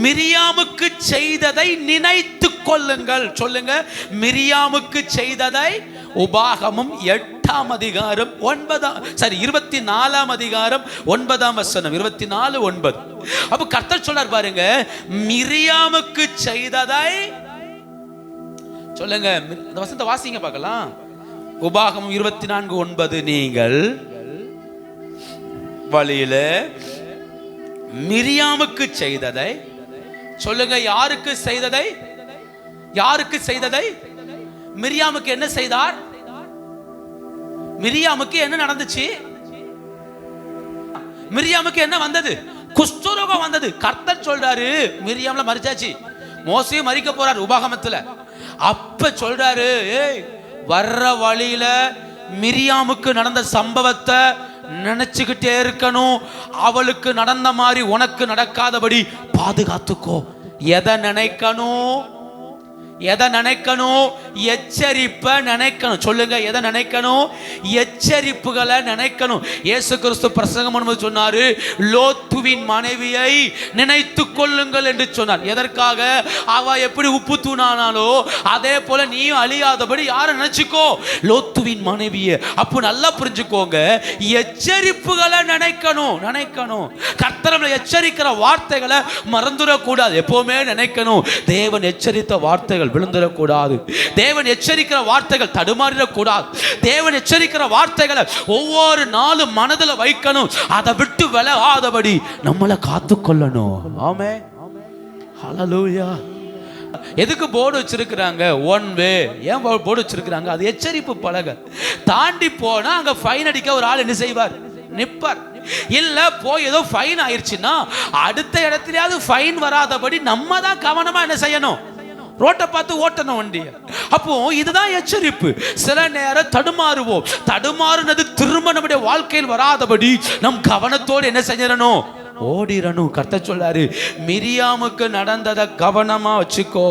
மிரியாமுக்கு செய்ததை நினைத்துக் கொள்ளுங்கள். சொல்லுங்க, மிரியாமுக்கு செய்ததை. உபாகமம் 8ஆம் அதிகாரம் 24ஆம் அதிகாரம் 9ஆம் வசனம், 24:9. அப்ப கர்த்தர் சொல்றார் பாருங்க, மிரியாமுக்கு செய்ததை சொல்லுங்க. இந்த வசனத்தை வாசிங்க பார்க்கலாம். உபாகமம் 24:9. நீங்கள் வழியில மிரியாமுக்கு செய்ததை சொல்லுங்க. யாருக்கு செய்ததை, யாருக்கு செய்ததை? மிரியாமுக்கு என்ன செய்தார்? மிரியாமுக்கு என்ன நடந்துச்சு? மிரியாமுக்கு என்ன வந்தது? குஷ்டரோகம் வந்தது. கர்த்தர் சொல்றாரு மிரியாம்ல மரிச்சாச்சு, மோசே மரிக்க போறார் உபாகமத்துல. அப்ப சொல்றாரு, ஏய் வர்ற வழியில மிரியாமுக்கு நடந்த சம்பவத்தை நினைச்சுக்கிட்டே இருக்கணும். அவளுக்கு நடந்த மாதிரி உனக்கு நடக்காதபடி பாதுகாத்துக்கோ. எதை நினைக்கணும், எதை நினைக்கணும்? எச்சரிப்பை நினைக்கணும். சொல்லுங்க, எதை நினைக்கணும்? எச்சரிப்புகளை நினைக்கணும். இயேசு கிறிஸ்து பிரசங்கம் பண்ணும்போது சொன்னாரு, லோத்துவின் மனைவியை நினைத்துக் கொள்ளுங்கள் என்று சொன்னார். எதற்காக? அவ எப்படி உப்பு தூணானாலோ அதே போல நீயும் அழியாதபடி யாரை நினைச்சுக்கோ, லோத்துவின் மனைவியை. அப்போ நல்லா புரிஞ்சுக்கோங்க, எச்சரிப்புகளை நினைக்கணும். கர்த்தர் நம்மை எச்சரிக்கிற வார்த்தைகளை மறந்துடக்கூடாது, எப்பவுமே நினைக்கணும். தேவன் எச்சரித்த வார்த்தைகள் விழுந்துடக்கூடாது, தேவன் எச்சரிக்கிற வார்த்தைகள் தடுமாறிடக்கூடாது. தேவன் எச்சரிக்கிற வார்த்தைகளை ஒவ்வொரு நாளும் மனதில் வைக்கணும், அதை விட்டு விலகாதபடி நம்மளை காத்துக்கொள்ளணும். ஆமென், ஹல்லேலூயா. எதுக்கு போர்டு வச்சிருக்கிறாங்க? One way. ஏன் போர்டு வச்சிருக்கிறாங்க? அது எச்சரிப்பு பலகை. தாண்டி போனா அங்க ஃபைன் அடிக்க ஒரு ஆள் என்ன செய்வார்? நிப்பார். இல்ல போய் ஏதோ ஃபைன் ஆயிடுச்சுன்னா அடுத்த இடத்துலயாவது ஃபைன் வராதபடி நம்ம தான் கவனமா என்ன செய்யணும்? ரோட்டை பார்த்து ஓட்டணும் வண்டி. அப்போ இதுதான் எச்சரிப்பு. சில நேரம் தடுமாறுனது திரும்ப நம்முடைய வாழ்க்கையில் வராதபடி நம் கவனத்தோடு என்ன செஞ்சிடணும்? ஓடிரணும். கர்த்தர் சொல்றாரு, மிரியாமுக்கு நடந்ததை கவனமா வச்சுக்கோ.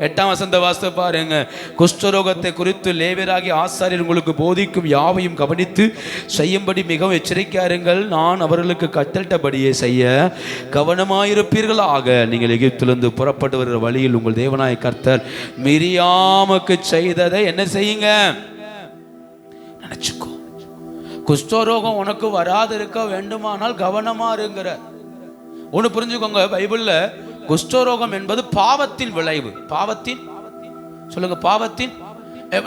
8ஆம் வசனத்தை வாசித்து பாருங்க. குஷ்டரோகத்தை குறித்து லேவியராகிய ஆசாரியர் உங்களுக்கு போதிக்கும் யாவையும் கவனித்து செய்யும்படி மிகவும் எச்சரிக்கையாருங்கள். நான் அவர்களுக்கு கட்டளிட்டபடியே செய்ய கவனமாயிருப்பீர்களாக. நீங்கள் எகிப்திலிருந்து புறப்பட்டு வருகிற வழியில் உங்கள் தேவனாய கர்த்தர் மிரியாமுக்கு செய்ததை என்ன செய்யுங்க? நினைச்சுக்கோ. குஷ்டரோகம் உனக்கு வராது இருக்க வேண்டுமானால் கவனமா இருங்கிற ஒன்று புரிஞ்சுக்கோங்க. பைபிள்ல குஷ்டரோகம் என்பது பாவத்தின் விளைவு. பாவத்தின் சொல்லுங்க, பாவத்தின்.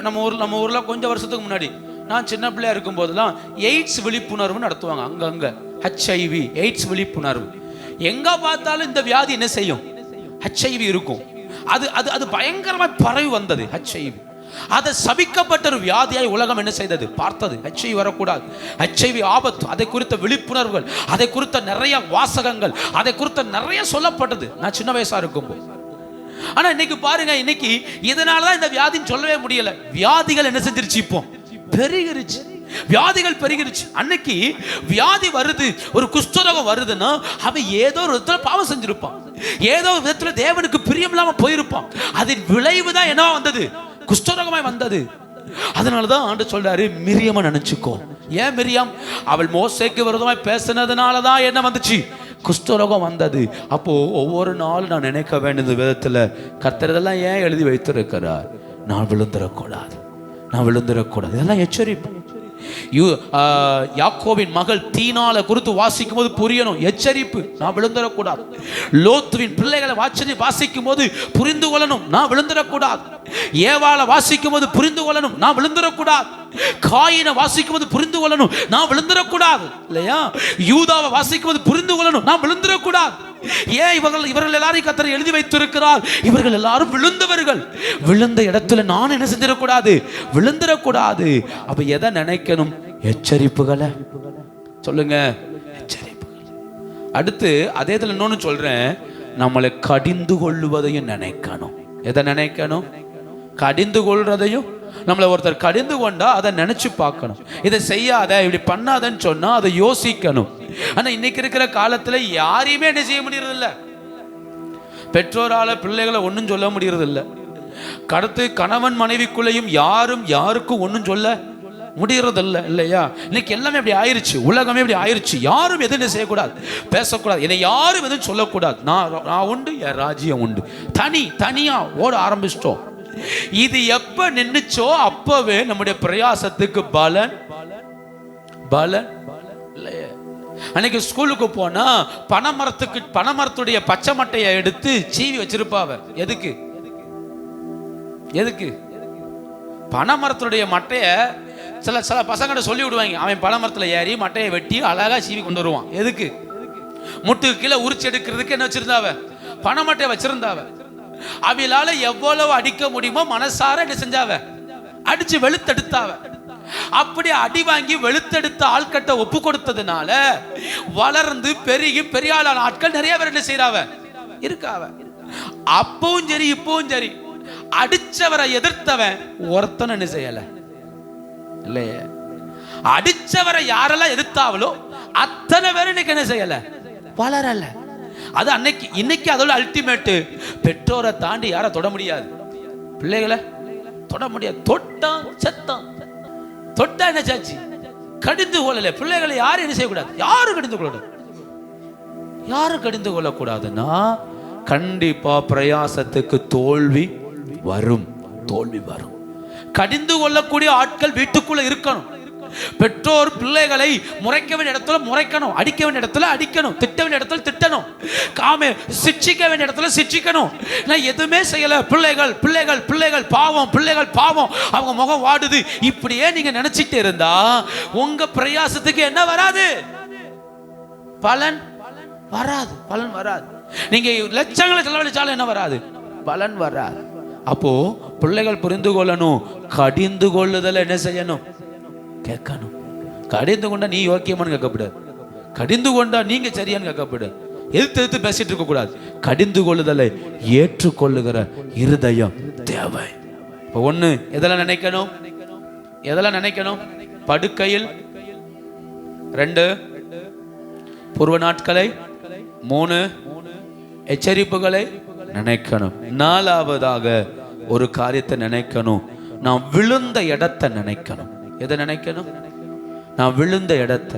நம்ம ஊர்ல கொஞ்சம் வருஷத்துக்கு முன்னாடி நான் சின்ன பிள்ளையா இருக்கும் போதெல்லாம் எய்ட்ஸ் விழிப்புணர்வு நடத்துவாங்க. அங்கங்க HIV எய்ட்ஸ் விழிப்புணர்வு. எங்க பார்த்தாலும் இந்த வியாதி என்ன செய்யும்? HIV இருக்கும். அது அது அது பயங்கரமாக பரவி வந்தது HIV. அதை சபிக்கப்பட்ட ஒரு வியாதியாய் உலகம் என்ன செய்தது? பார்த்தது. HIV வரக்கூடாது, HIV ஆபத்து, அதை குறித்த விழிப்புணர்வுகள், அதை குறித்த நிறைய வாசகங்கள், அதை குறித்த நிறைய சொல்லப்பட்டது நான் சின்ன வயசா இருக்கும்போது. ஆனா இன்னைக்கு பாருங்க, இன்னைக்கு இதனாலதான் இந்த வியாதின்னு சொல்லவே முடியல. வியாதிகள் என்ன செஞ்சிருச்சு? இப்போ பெருகிருச்சு, வியாதிகள் பெருகிருச்சு. அன்னைக்கு வியாதி வருது, ஒரு குஷ்டரோகம் வருதுன்னா அவன் ஏதோ ஒரு விதத்துல பாவம் செஞ்சிருப்பான், ஏதோ ஒரு விதத்துல தேவனுக்கு பிரியம் இல்லாம போயிருப்பான். அதன் விளைவுதான் என்ன வந்தது? குஷ்டரோகமாய் வந்தது. அதனாலதான் ஆண்டவர் சொல்றாரு, மிரியாம நினைச்சுக்கோ. ஏன் மிரியாம்? அவள் மோசேக்கு விரோதமாய் பேசினதுனாலதான் என்ன வந்துச்சு? குஷ்டரோகம் வந்தது. அப்போ ஒவ்வொரு நாளும் நான் நினைக்க வேண்டிய விதத்துல கர்த்தர் இதெல்லாம் ஏன் எழுதி வைத்திருக்கிறார்? நான் விழுந்துடக்கூடாது, நான் விழுந்துடக்கூடாது. இதெல்லாம் எச்சரிப்பு. யாக்கோபின் மகள் தீனால குறித்து வாசிக்கும் போது புரியணும், எச்சரிப்பு, நான் விழுந்துடக்கூடாது. லோத்துவின் பிள்ளைகளை வாசிக்கும் போது புரிந்து கொள்ளணும், நான் விழுந்துடக்கூடாது. ஏவாளை வாசிக்கும் போது புரிந்து கொள்ளணும், நான் விழுந்துடக்கூடாது. காயினை வாசிக்கும் போது புரிந்து கொள்ளணும், நான் விழுந்துடக்கூடாது. இல்லையா? யூதாவை வாசிக்கும் போது புரிந்து கொள்ளணும், நான் விழுந்துடக்கூடாது. ஏன் இவர்கள் எல்லாரையும் கர்த்தர் எழுதி வைத்திருக்கிறார்? இவர்கள் எல்லாரும் விழுந்தவர்கள். விழுந்த இடத்துல நான் என்ன செஞ்சிடக்கூடாது? விழுந்துடக்கூடாது. அப்ப எதை நினைக்கணும்? எச்சரிப்புகளை சொல்லுங்க, எச்சரிப்புகள். அடுத்து அதே இதுல இன்னொன்னு சொல்றேன், நம்மளை கடிந்து கொள்வதையும் நினைக்கணும். எதை நினைக்கணும்? கடிந்து கொள்றதையும். நம்மளை ஒருத்தர் கடிந்து கொண்டா அதை நினைச்சு பார்க்கணும். இதை செய்யாத, இப்படி பண்ணாதன்னு சொன்னா அதை யோசிக்கணும். ஆனா இன்னைக்கு இருக்கிற காலத்துல யாரையுமே என்ன செய்ய முடியறது இல்ல. பெற்றோரால பிள்ளைகளை ஒன்னும் சொல்ல முடியறது இல்ல. கடத்து கணவன் மனைவிக்குள்ளையும் யாரும் யாருக்கும் ஒன்னும் சொல்ல முடியறது இல்ல. இல்லையா? இன்னைக்கு எல்லாமே அப்படி ஆயிருச்சு, உலகமே அப்படி ஆயிருச்சு. யாரும் எதுவும் செய்யக்கூடாது, பேசக்கூடாது, என்னை யாரும் எதுவும் சொல்லக்கூடாது. நான் உண்டு, என் ராஜ்யம் உண்டு, தனியா ஓட ஆரம்பிச்சிட்டோம். இது எப்ப நின்னுச்சோ அப்பவே நம்முடைய பிரயாசத்துக்கு பலன் இல்லையே. அன்னைக்கு ஸ்கூலுக்கு போனா பனைமரத்துடைய பச்சை மட்டையை எடுத்து சீவி வச்சிருப்பாவ. எதுக்கு? பனைமரத்துடைய மட்டைய சில பசங்கிட்ட சொல்லி விடுவாங்க. அவன் பனைமரத்துல ஏறி மட்டையை வெட்டி அழகா சீவி கொண்டு வருவான். எதுக்கு? முட்டுக்கு கீழே உரிச்சு எடுக்கிறதுக்கு என்ன வச்சிருந்தாவ? பனைமட்டையை வச்சிருந்தாவ. அவையால எவ்வளவு அடிக்க முடியுமோ மனசார என்ன செஞ்சாவ? அடிச்சு வெளுத்தெடுத்தாவ. அப்படி அடி வாங்கி வெளுத்தெடுத்த ஆட்கிட்ட ஒப்பு கொடுத்ததுனால வளர்ந்து பெருகி பெரிய ஆளான ஆட்கள் நிறைய பேர் என்ன செய்யறாவ? இருக்காவ. அப்பவும் சரி இப்பவும் சரி, அடிச்சவரை எதிர்த்தவன் ஒருத்தன் என்ன செய்யல இல்லையே. அடிச்சவரை யாரெல்லாம் எதிர்த்தாவளோ அத்தனை பேர் இன்னைக்கு என்ன செய்யல? வளரல. அது அன்னைக்கு. இன்னைக்கு அதோட அல்டிமேட். பெற்றோரை தாண்டி யாரை தொட முடியாது, பிள்ளைகளை தொட முடியாது. தொட்டான் செத்தான். தொட்டா என்ன சாச்சு? கடிந்து கொள்ளல. பிள்ளைகளை யாரும் என்ன செய்யக்கூடாது? யாரும் கடிந்து கொள்ளக்கூடாது. யாரும் கடிந்து கொள்ளக்கூடாதுன்னா கண்டிப்பா பிரயாசத்துக்கு தோல்வி வரும். கடிந்து கொள்ளக்கூடிய ஆட்கள் வீட்டுக்குள்ள இருக்கணும். பெற்றோர் பிள்ளைகளை முறைக்க வேண்டிய இடத்துல முறைக்கணும், அடிக்க வேண்டிய இடத்துல அடிக்கணும், திட்ட வேண்டிய இடத்துல திட்டணும், சிட்சிக்க வேண்டிய இடத்துல சிட்சிக்கணும். நான் எதுவுமே செய்யல, பிள்ளைகள் பிள்ளைகள் பிள்ளைகள் பாவம், பிள்ளைகள் பாவம், அவங்க முகம் வாடுது, இப்படியே நீங்க நினைச்சிட்டு இருந்தா உங்க பிரயாசத்துக்கு என்ன வராது? பலன் வராது. நீங்க லட்சங்களை செலவழிச்சாலும் என்ன வராது? பலன் வராது. அப்போ பிள்ளைகள் புரிந்து கொள்ளணும், கடிந்து கொள்ளுதல் என்ன செய்யணும்? கேட்கணும். கடிந்து கொண்டா நீ யோக்கியமானு கேட்கப்படாது, கடிந்து கொண்டா நீங்க சரியானு கேட்கப்படாது, எதிர்த்து பேசிட்டு இருக்க கூடாது. கடிந்து கொள்ளுதலை ஏற்றுக்கொள்ளுகிற இருதயம் தேவை. இப்போ ஒண்ணு எதெல்லாம் நினைக்கணும்? படுக்கையில். 2 பூர்வ நாட்களை. 3 எச்சரிப்புகளை நினைக்கணும். 4வதாக ஒரு காரியத்தை நினைக்கணும், நான் விழுந்த இடத்தை நினைக்கணும். எதை நினைக்கணும்? நான் விழுந்த இடத்தை.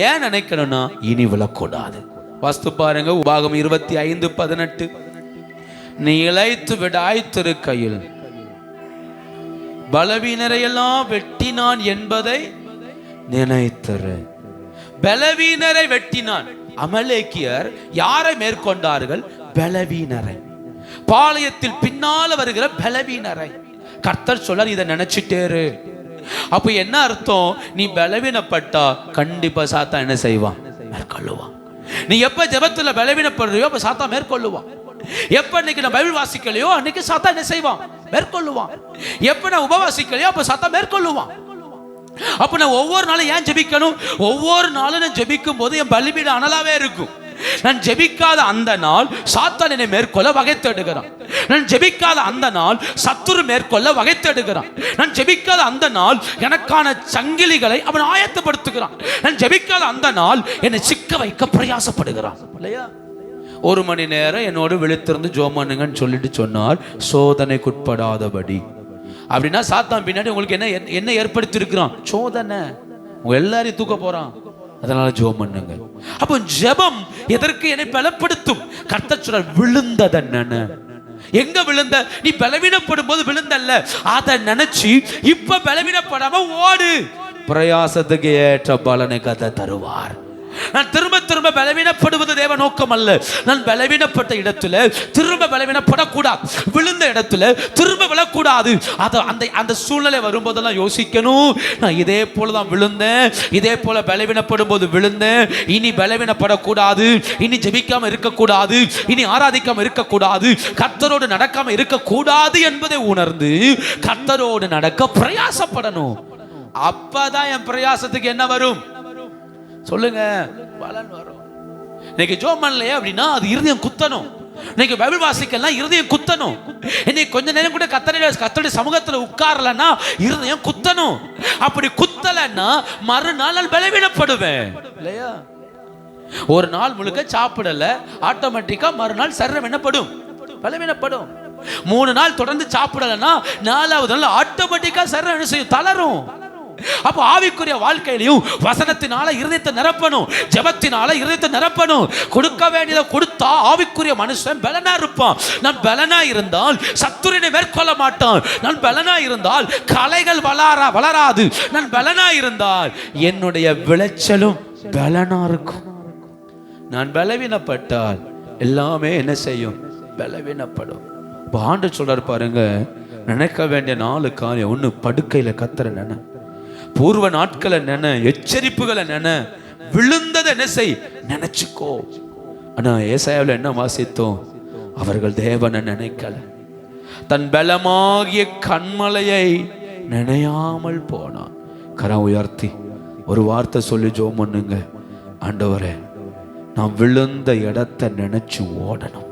ஏன் நினைக்கணும்னா இனி விழக்கூடாது. வாஸ்து பாருங்க, உபாகம் 25:18. நீ இளைத்து விடாய்த்திருக்கையில் பலவீனரையெல்லாம் வெட்டினான் என்பதை நினைத்திரு. பலவீனரை வெட்டினான். அமலேக்கியர் யாரை மேற்கொண்டார்கள்? பலவீனரை. பாளையத்தில் பின்னால வருகிற பலவீனரை. கர்த்தர் சொல்றார், இதை நினைச்சிட்டேரு. அப்ப என்ன அர்த்தம்? நீ பலவீனப்பட்டா கண்டிப்பா சாத்தான் என்ன செய்வான்? மேற்கொள்ளுவான். நீ எப்ப ஜெபத்துல பலவீனப்படுறியோ அப்ப சாத்தான் மேற்கொள்ளுவான். எப்ப இன்னைக்கு நான் பைபிள் வாசிக்கலையோ அன்னைக்கு சாத்தான் என்ன செய்வான்? மேற்கொள்ளுவான். எப்ப நான் உபவாசிக்கலையோ அப்ப சாத்தான் மேற்கொள்ளுவான். அப்ப நான் ஒவ்வொரு நாளும் ஏன் ஜெபிக்கணும்? ஒவ்வொரு நாளும் நான் ஜெபிக்கும் போது என் பலிபீடம் அனலாவே இருக்கும். நான் ஜெபிக்காத அந்த நாள் சாத்தான் என்னை மேற்கொள்ள வகை தேடுகிறான். நான் ஜெபிக்காத அந்த நாள் சத்துரு மேற்கொள்ள வகை தேடுகிறான். நான் ஜெபிக்காத அந்த நாள் எனக்கான சங்கிலிகளை அவன் ஆயத்தப்படுத்துகிறான். நான் ஜெபிக்காத அந்த நாள் என்னை சிக்க வைக்க பிரயாசப்படுகிறான். இல்லையா? 1 மணி நேரம் என்னோடு விழித்திருந்து ஜெபம் பண்ணுங்கன்னு சொல்லிட்டு சொன்னார், சோதனைக்குட்படாதபடி. அப்படின்னா சாத்தான் பின்னாடி உங்களுக்கு என்ன ஏற்படுத்தி இருக்கிறான்? சோதனை. உங்க எல்லாரையும் தூக்க போறான். அதனால ஜெபம் பண்ணுங்க. அப்போ ஜெபம் எதற்கு? என்னை பலப்படுத்தும். கர்த்தர் சொல்றார், விழுந்ததென்ன? எங்க விழுந்த? நீ பலவீனப்படும் போது விழுந்தல்ல, அதை நினைச்சு இப்ப பலவீனப்படாம ஓடு. பிரயாசத்துக்கு ஏற்ற பலனை கர்த்தர் தருவார். நான் திரும்ப திரும்ப பலவீனப்படுவது தேவ நோக்கம் அல்ல. நான் பலவீனப்பட்ட இடத்துல திரும்ப பலவீனப்படக்கூடாது. விழுந்த இடத்துல திரும்ப விழக்கூடாது. அந்த சூழ்நிலை வரும்போதெல்லாம் யோசிக்கணும், நான் இதே போலதான் விழுந்தேன், இதே போல பலவீனப்படும் போது விழுந்தேன், இனி பலவீனப்படக்கூடாது, இனி ஜெபிக்காம இருக்கக்கூடாது, இனி ஆராதிக்காம இருக்கக்கூடாது, கர்த்தரோடு நடக்காம இருக்கக்கூடாது என்பதை உணர்ந்து கர்த்தரோடு நடக்க பிரயாசப்படணும். அப்பதான் என் பிரயாசத்துக்கு என்ன வரும்? சொல்லுங்க, பலன் வரும். இன்னைக்கு ஜெபம் பண்ணலையே அப்படின்னா அது இருதயம் குத்தணும். இன்னைக்கு பைபிள் வாசிக்கலாம் இருதயம் குத்தணும். இன்னைக்கு கொஞ்ச நேரம் கூட கர்த்தருடைய சமூகத்துல உட்காரலன்னா இருதயம் குத்தணும். அப்படி குத்தலன்னா மறுநாள் நான் பலவீனப்படுவேன். இல்லையா? ஒரு நாள் முழுக்க சாப்பிடல, ஆட்டோமேட்டிக்கா மறுநாள் சரீரம் என்னப்படும்? பலவீனப்படும். 3 நாள் தொடர்ந்து சாப்பிடலன்னா 4வது நாள் ஆட்டோமேட்டிக்கா சரீரம் என்ன செய்யும்? தளரும். அப்ப ஆவிக்குரிய வாழ்க்கையிலையும் வசனத்தினால இருதயத்தை நிரப்பணும், ஜெபத்தினால இருதயத்தை நிரப்பணும். கொடுக்க வேண்டியதை கொடுத்தா ஆவிக்குரிய மனுஷன் பலனா இருப்பான். நான் பலனா இருந்தால் சத்துருவை மேற்கொள்ள மாட்டான். நான் பலனா இருந்தால் கலைகள் வளராது. நான் பலனா இருந்தால் என்னுடைய விளைச்சலும் பலனா இருக்கும். நான் பலவீனப்பட்டால் எல்லாமே என்ன செய்யும்? பலவீனப்படும். ஆண்டு சொல்றாரு பாருங்க, நினைக்க வேண்டிய 4 காரியம். 1, படுக்கையில கத்தர நினை, பூர்வ நாட்களை நினை, எச்சரிப்புகளை நினை, விழுந்ததை என்ன செய்? நினைச்சுக்கோ. ஆனா ஏசாயாவில் என்ன வாசித்தோம்? அவர்கள் தேவனை நினைக்கல, தன் பலமாகிய கண்மலையை நினையாமல் போனான். கரம் உயர்த்தி ஒரு வார்த்தை சொல்லி ஜெபம் பண்ணுங்க. ஆண்டவரே, நான் விழுந்த இடத்தை நினைச்சு ஓடணும்.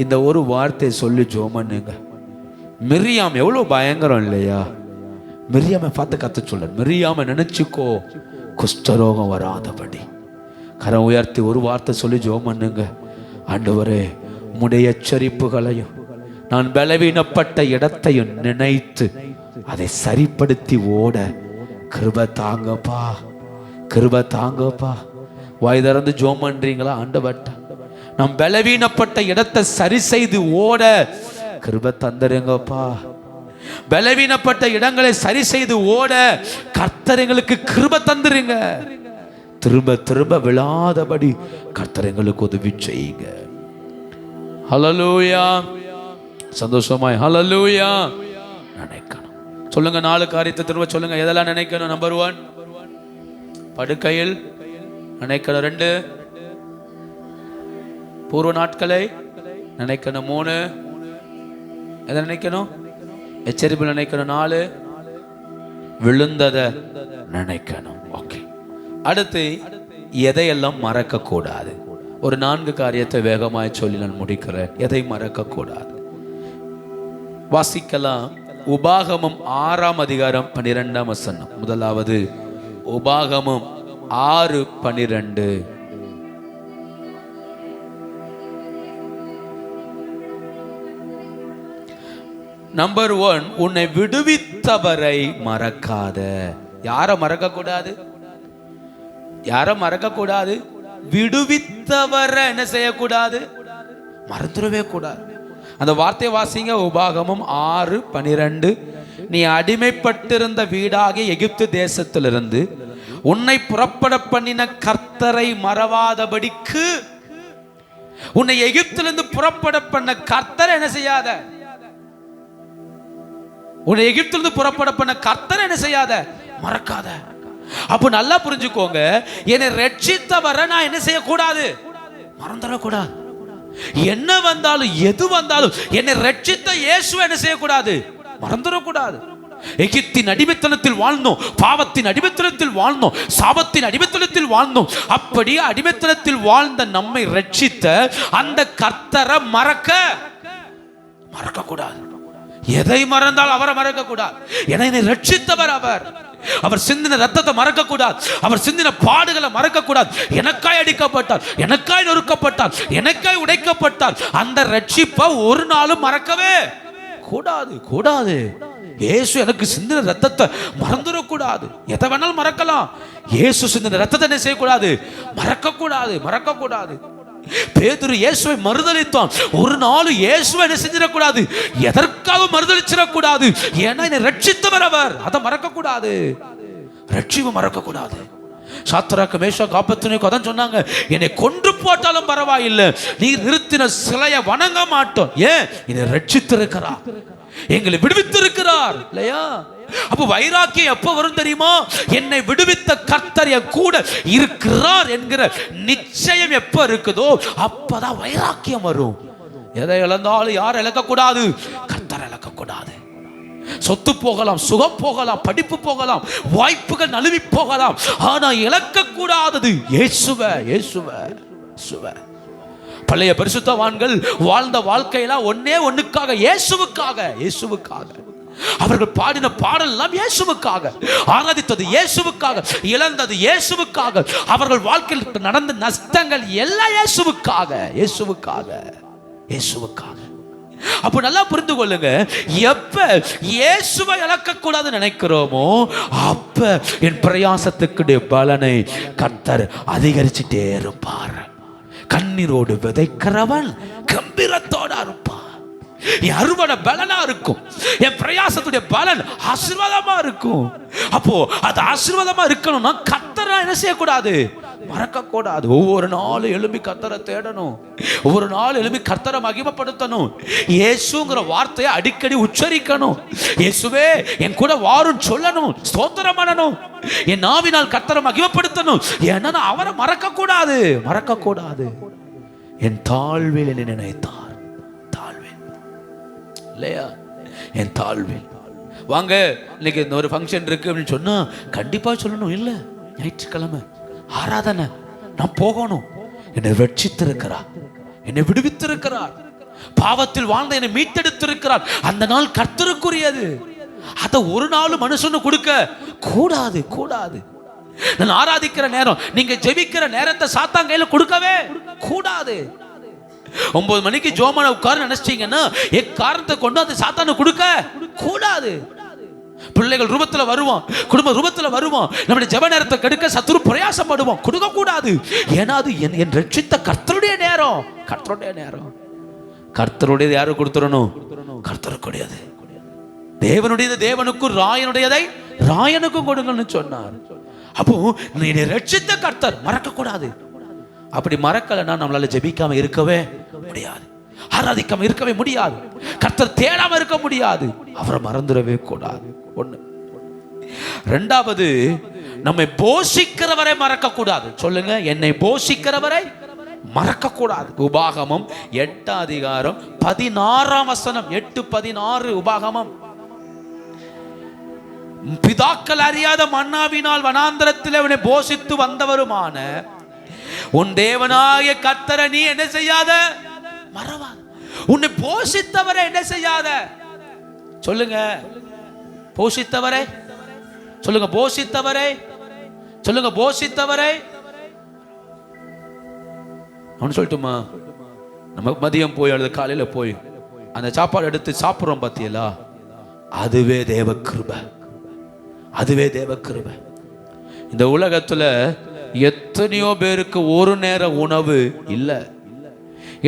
இந்த ஒரு வார்த்தை சொல்லி ஜெபம் பண்ணுங்க. மிரியாம் எவ்வளவு பயங்கரம் இல்லையா? மிரியாமை பார்த்து கத்த சொல்ல, மிரியாமை நினைச்சுக்கோ, குஷ்டரோகம் வராதபடி. கரம் உயர்த்தி ஒரு வார்த்தை சொல்லி ஜெபம் பண்ணுங்க. ஆண்டவரே, உம்முடைய எச்சரிப்புகளையும் நான் பலவீனப்பட்ட இடத்தையும் நினைத்து அதை சரிப்படுத்தி ஓட கிருபை தாங்கப்பா, கிருபை தாங்கப்பா. வாய் திறந்து ஜெபம் பண்றீங்களா? ஆண்டவர்ட்ட நான் பலவீனப்பட்ட இடத்தை சரி செய்து ஓட கிருபை தந்துருங்கப்பா. பலவீனப்பட்ட இடங்களை சரி செய்து ஓட கர்த்தர் எங்களுக்கு கிருபை தந்துருங்க. திரும்ப திரும்ப விழாதபடி கர்த்தர் எங்களுக்கு உதவி செய்யுங்க. ஹல்லேலூயா. சந்தோஷமாய் ஹல்லேலூயா நினைக்கணும். சொல்லுங்க, 4 காரியத்தை திரும்ப சொல்லுங்க. எதெல்லாம் நினைக்கணும்? நம்பர் 1, படுக்கையில் நினைக்கணும். 2, பூர்வ நாட்களை நினைக்கணும். 3, எதை நினைக்கணும்? எச்சரிப்பு நினைக்கணும். 4, விழுந்ததை நினைக்கணும். ஓகே, அடுத்து எதையெல்லாம் மறக்க கூடாது? ஒரு 4 காரியத்தை வேகமாய் சொல்லி நான் முடிக்கிறேன். எதை மறக்க கூடாது? வாசிக்கலாம். உபாகமம் 6ஆம் அதிகாரம் 12ஆம் வசனம். முதலாவது உபாகமம் 6:12. நம்பர் 1, உன்னை விடுவித்தவரை மறக்காத. யாரை மறக்க கூடாது? யாரை மறக்க கூடாது? விடுவித்தவரை என்ன செய்யக்கூடாது? மறந்துடவே கூடாது. அந்த வார்த்தை வாசிங்க. உபாகமம் 6:12. நீ அடிமைப்பட்டிருந்த வீடாகிய எகிப்து தேசத்திலிருந்து உன்னை புறப்பட பண்ணின கர்த்தரை மறவாதபடிக்கு. உன்னை எகிப்திலிருந்து புறப்பட பண்ண கர்த்தரை என்ன செய்யாத? உன்னை எகிப்திலிருந்து புறப்பட பண்ண கர்த்தரை என்ன செய்யாத, மறக்காத. அப்ப நல்லா புரிஞ்சுக்கோங்க, என்னை ரட்சித்தவரை நான் என்ன செய்யக்கூடாது, மறந்துடக்கூடாது. என்ன வந்தாலும் எது வந்தாலும் என்னை ரட்சித்த இயேசுவை என்ன செய்யக்கூடாது, மறந்துடக்கூடாது. எகிப்தின் அடிமைத்தனத்தில் வாழ்ந்தோம், பாவத்தின் அடிமைத்தனத்தில் வாழ்ந்தோம், சாபத்தின் அடிமைத்தனத்தில் வாழ்ந்தோம். அப்படியே அடிமைத்தனத்தில் வாழ்ந்த நம்மை ரட்சித்த அந்த கர்த்தரை மறக்க கூடாது. எதை மறந்தால் அவரை மறக்க கூடாது. என்னை ரட்சித்தவர் அவர் சிந்தின ரத்தத்தை மறக்க கூடாது. அவர் சிந்தின பாடுகளை மறக்க கூடாது. எனக்காய் அடிக்கப்பட்டார், எனக்காய் நொறுக்கப்பட்டார், எனக்காய் உடைக்கப்பட்டார். அந்த ரட்சிப்பை ஒரு நாளும் மறக்கவே கூடாது. இயேசு எனக்கு சிந்தின ரத்தத்தை மறந்துடக்கூடாது. எதை வேணாலும் மறக்கலாம், இயேசு சிந்தின ரத்தத்தை என்ன செய்யக்கூடாது, மறக்க கூடாது. பேதுரு இயேசுவை மறுதலித்தான். ஒரு நாள் இயேசுவை என்ன செஞ்சிடக்கூடாது, எதற்காக மறுதலிச்சிடக்கூடாது. ஏன்னா என்னை ரட்சித்தவர் அவர், அதை மறக்க கூடாது, ரட்சிப்பை மறக்க கூடாது. சாத்ராக் மேஷாக் ஆபேத்நேகோ அதான் சொன்னாங்க, என்னை கொன்று போட்டாலும் பரவாயில்லை, நீ நிறுத்தின சிலையை வணங்க மாட்டோம். ஏன், என்னை ரட்சித்திருக்கிறார், எங்களை விடுவித்திருக்கிறார் இல்லையா? அப்ப வைராக்கியம் எப்ப வரும் தெரியுமா? என்னை விடுவித்த கர்த்தர் என் கூட இருக்கிறார் என்கிற நிச்சயம் எப்ப இருக்குதோ அப்பதான் வைராக்கியம் வரும். எதை இழந்தாலும் யார் இழக்க கூடாது, கர்த்தர் இழக்க கூடாது. சொத்து போகலாம், சுகம் போகலாம், படிப்பு போகலாம், வாய்ப்புகள் நழுவி போகலாம், ஆனா இழக்க கூடாதது இயேசுவை. பழைய பரிசுத்தவான்கள் வாழ்ந்த வாழ்க்கையில ஒண்ணுக்காக, இயேசுவுக்காக. அவர்கள் பாடின பாடல் எல்லாம் இயேசுவுக்காக, ஆராதித்தது இயேசுவுக்காக, இழந்தது இயேசுவுக்காக, அவர்கள் வாழ்க்கையில் நடந்த நஷ்டங்கள் எல்லாம் இயேசுவுக்காக. அப்ப நல்லா புரிந்து கொள்ளுங்க, எப்ப இயேசுவை இழக்க கூடாது நினைக்கிறோமோ அப்ப என் பிரயாசத்துக்கு பலனை கர்த்தர் அதிகரிச்சுட்டே இருப்பார். கண்ணீரோடு விதைக்கிறவன் கம்பீரத்தோட இருப்பான். என் அறுவடை பலனா இருக்கும், என் பிரயாசத்துடைய பலன் ஆசீர்வாதமா இருக்கும். அப்போ அது ஆசீர்வாதமா இருக்கணும்னா கர்த்தரை என்ன செய்யக்கூடாது, மறக்க கூடாது. ஒவ்வொரு நாளும் எழும்பி கர்த்தரை தேடணும், ஒவ்வொரு நாள் எழும்பி கர்த்தரை மகிமைப்படுத்தணும். இயேசுங்கிற வார்த்தையை அடிக்கடி உச்சரிக்கணும். இயேசுவே என் கூட வாரும் சொல்லணும், ஸ்தோத்திரம் பண்ணணும், என் நாவினால் கர்த்தரை மகிமைப்படுத்தணும். ஏன்னா அவரை மறக்க கூடாது. என் தாழ்வில் என்னை நினைத்தார், இல்லையா? என் தாழ்வில் வாங்க, இன்னைக்கு இந்த ஒரு ஃபங்க்ஷன் இருக்கு அப்படின்னு சொன்னா கண்டிப்பா சொல்லணும். இல்ல, ஞாயிற்றுக்கிழமை ஆராதனை, நான் போகணும். என்னை ரட்சித்திருக்கிறார், என்னை விடுவித்திருக்கிறார், பாவத்தில் வாழ்ந்த என்னை மீட்டெடுத்திருக்கிறார். அந்த நாள் கர்த்தருக்குரியது. அதை ஒரு நாள் மனுஷனு கொடுக்க கூடாது. நான் ஆராதிக்கிற நேரம், நீங்க ஜெபிக்கிற நேரத்தை சாத்தான் கையில கொடுக்கவே கூடாது. 9 மணிக்கு ஜோமான உட்கார நினைச்சிட்டீங்கன்னா எக்காரணத்தை கொண்டு அந்த சாத்தானு கொடுக்க கூடாது. பிள்ளைகள் ரூபத்துல வருவான், குடும்ப ரூபத்துல வருவான், நம்முடைய ஜெப நேரத்தை கெடுக்க சத்துரு பிரயாசப்படுவான், கொடுக்க கூடாது. ஏன்னா அது என் ரட்சித்த கர்த்தருடைய நேரம். கர்த்தருடையது யாரு கொடுத்துடணும், கர்த்தருக்குடையது. தேவனுடையது தேவனுக்கும், ராயனுடையதை ராயனுக்கும் கொடுங்கன்னு சொன்னார். அப்போ என்னை ரட்சித்த கர்த்தர் மறக்க கூடாது. அப்படி மறக்கலைன்னா நம்மளால ஜெபிக்காம இருக்கவே முடியாது, ஆராதிக்காம இருக்கவே முடியாது, கர்த்தர் தேடாம இருக்க முடியாது, அவரை மறந்துடவே கூடாது. ஒண்ணு. ரெண்டாவது, நம்மை போஷிக்கிறவரை மறக்க கூடாது. சொல்லுங்க, என்னை போஷிக்கிறவரை மறக்க கூடாது. உபாகமம் 8 அதிகாரம் 16 வசனம், 8:16 உபாகமம். பிதாக்கள் அறியாத மன்னாவினால் வனாந்தரத்தில் அவனை போஷித்து வந்தவருமான உன் தேவனாகிய கர்த்தரை நீ என்ன செய்யாத, மறவாத. உன்னை போஷித்தவரை என்ன செய்யாத. சொல்லுங்க, போஷித்தவரை சொல்லுங்க, போஷித்தவரை. அவனு சொல்லட்டுமா, நம்ம மதியம் போய் அல்லது காலையில போய் அந்த சாப்பாடு எடுத்து சாப்பிடுறோம் பாத்தீங்களா, அதுவே தேவ கிருபை. இந்த உலகத்துல எத்தனையோ பேருக்கு ஒரு நேர உணவு இல்ல.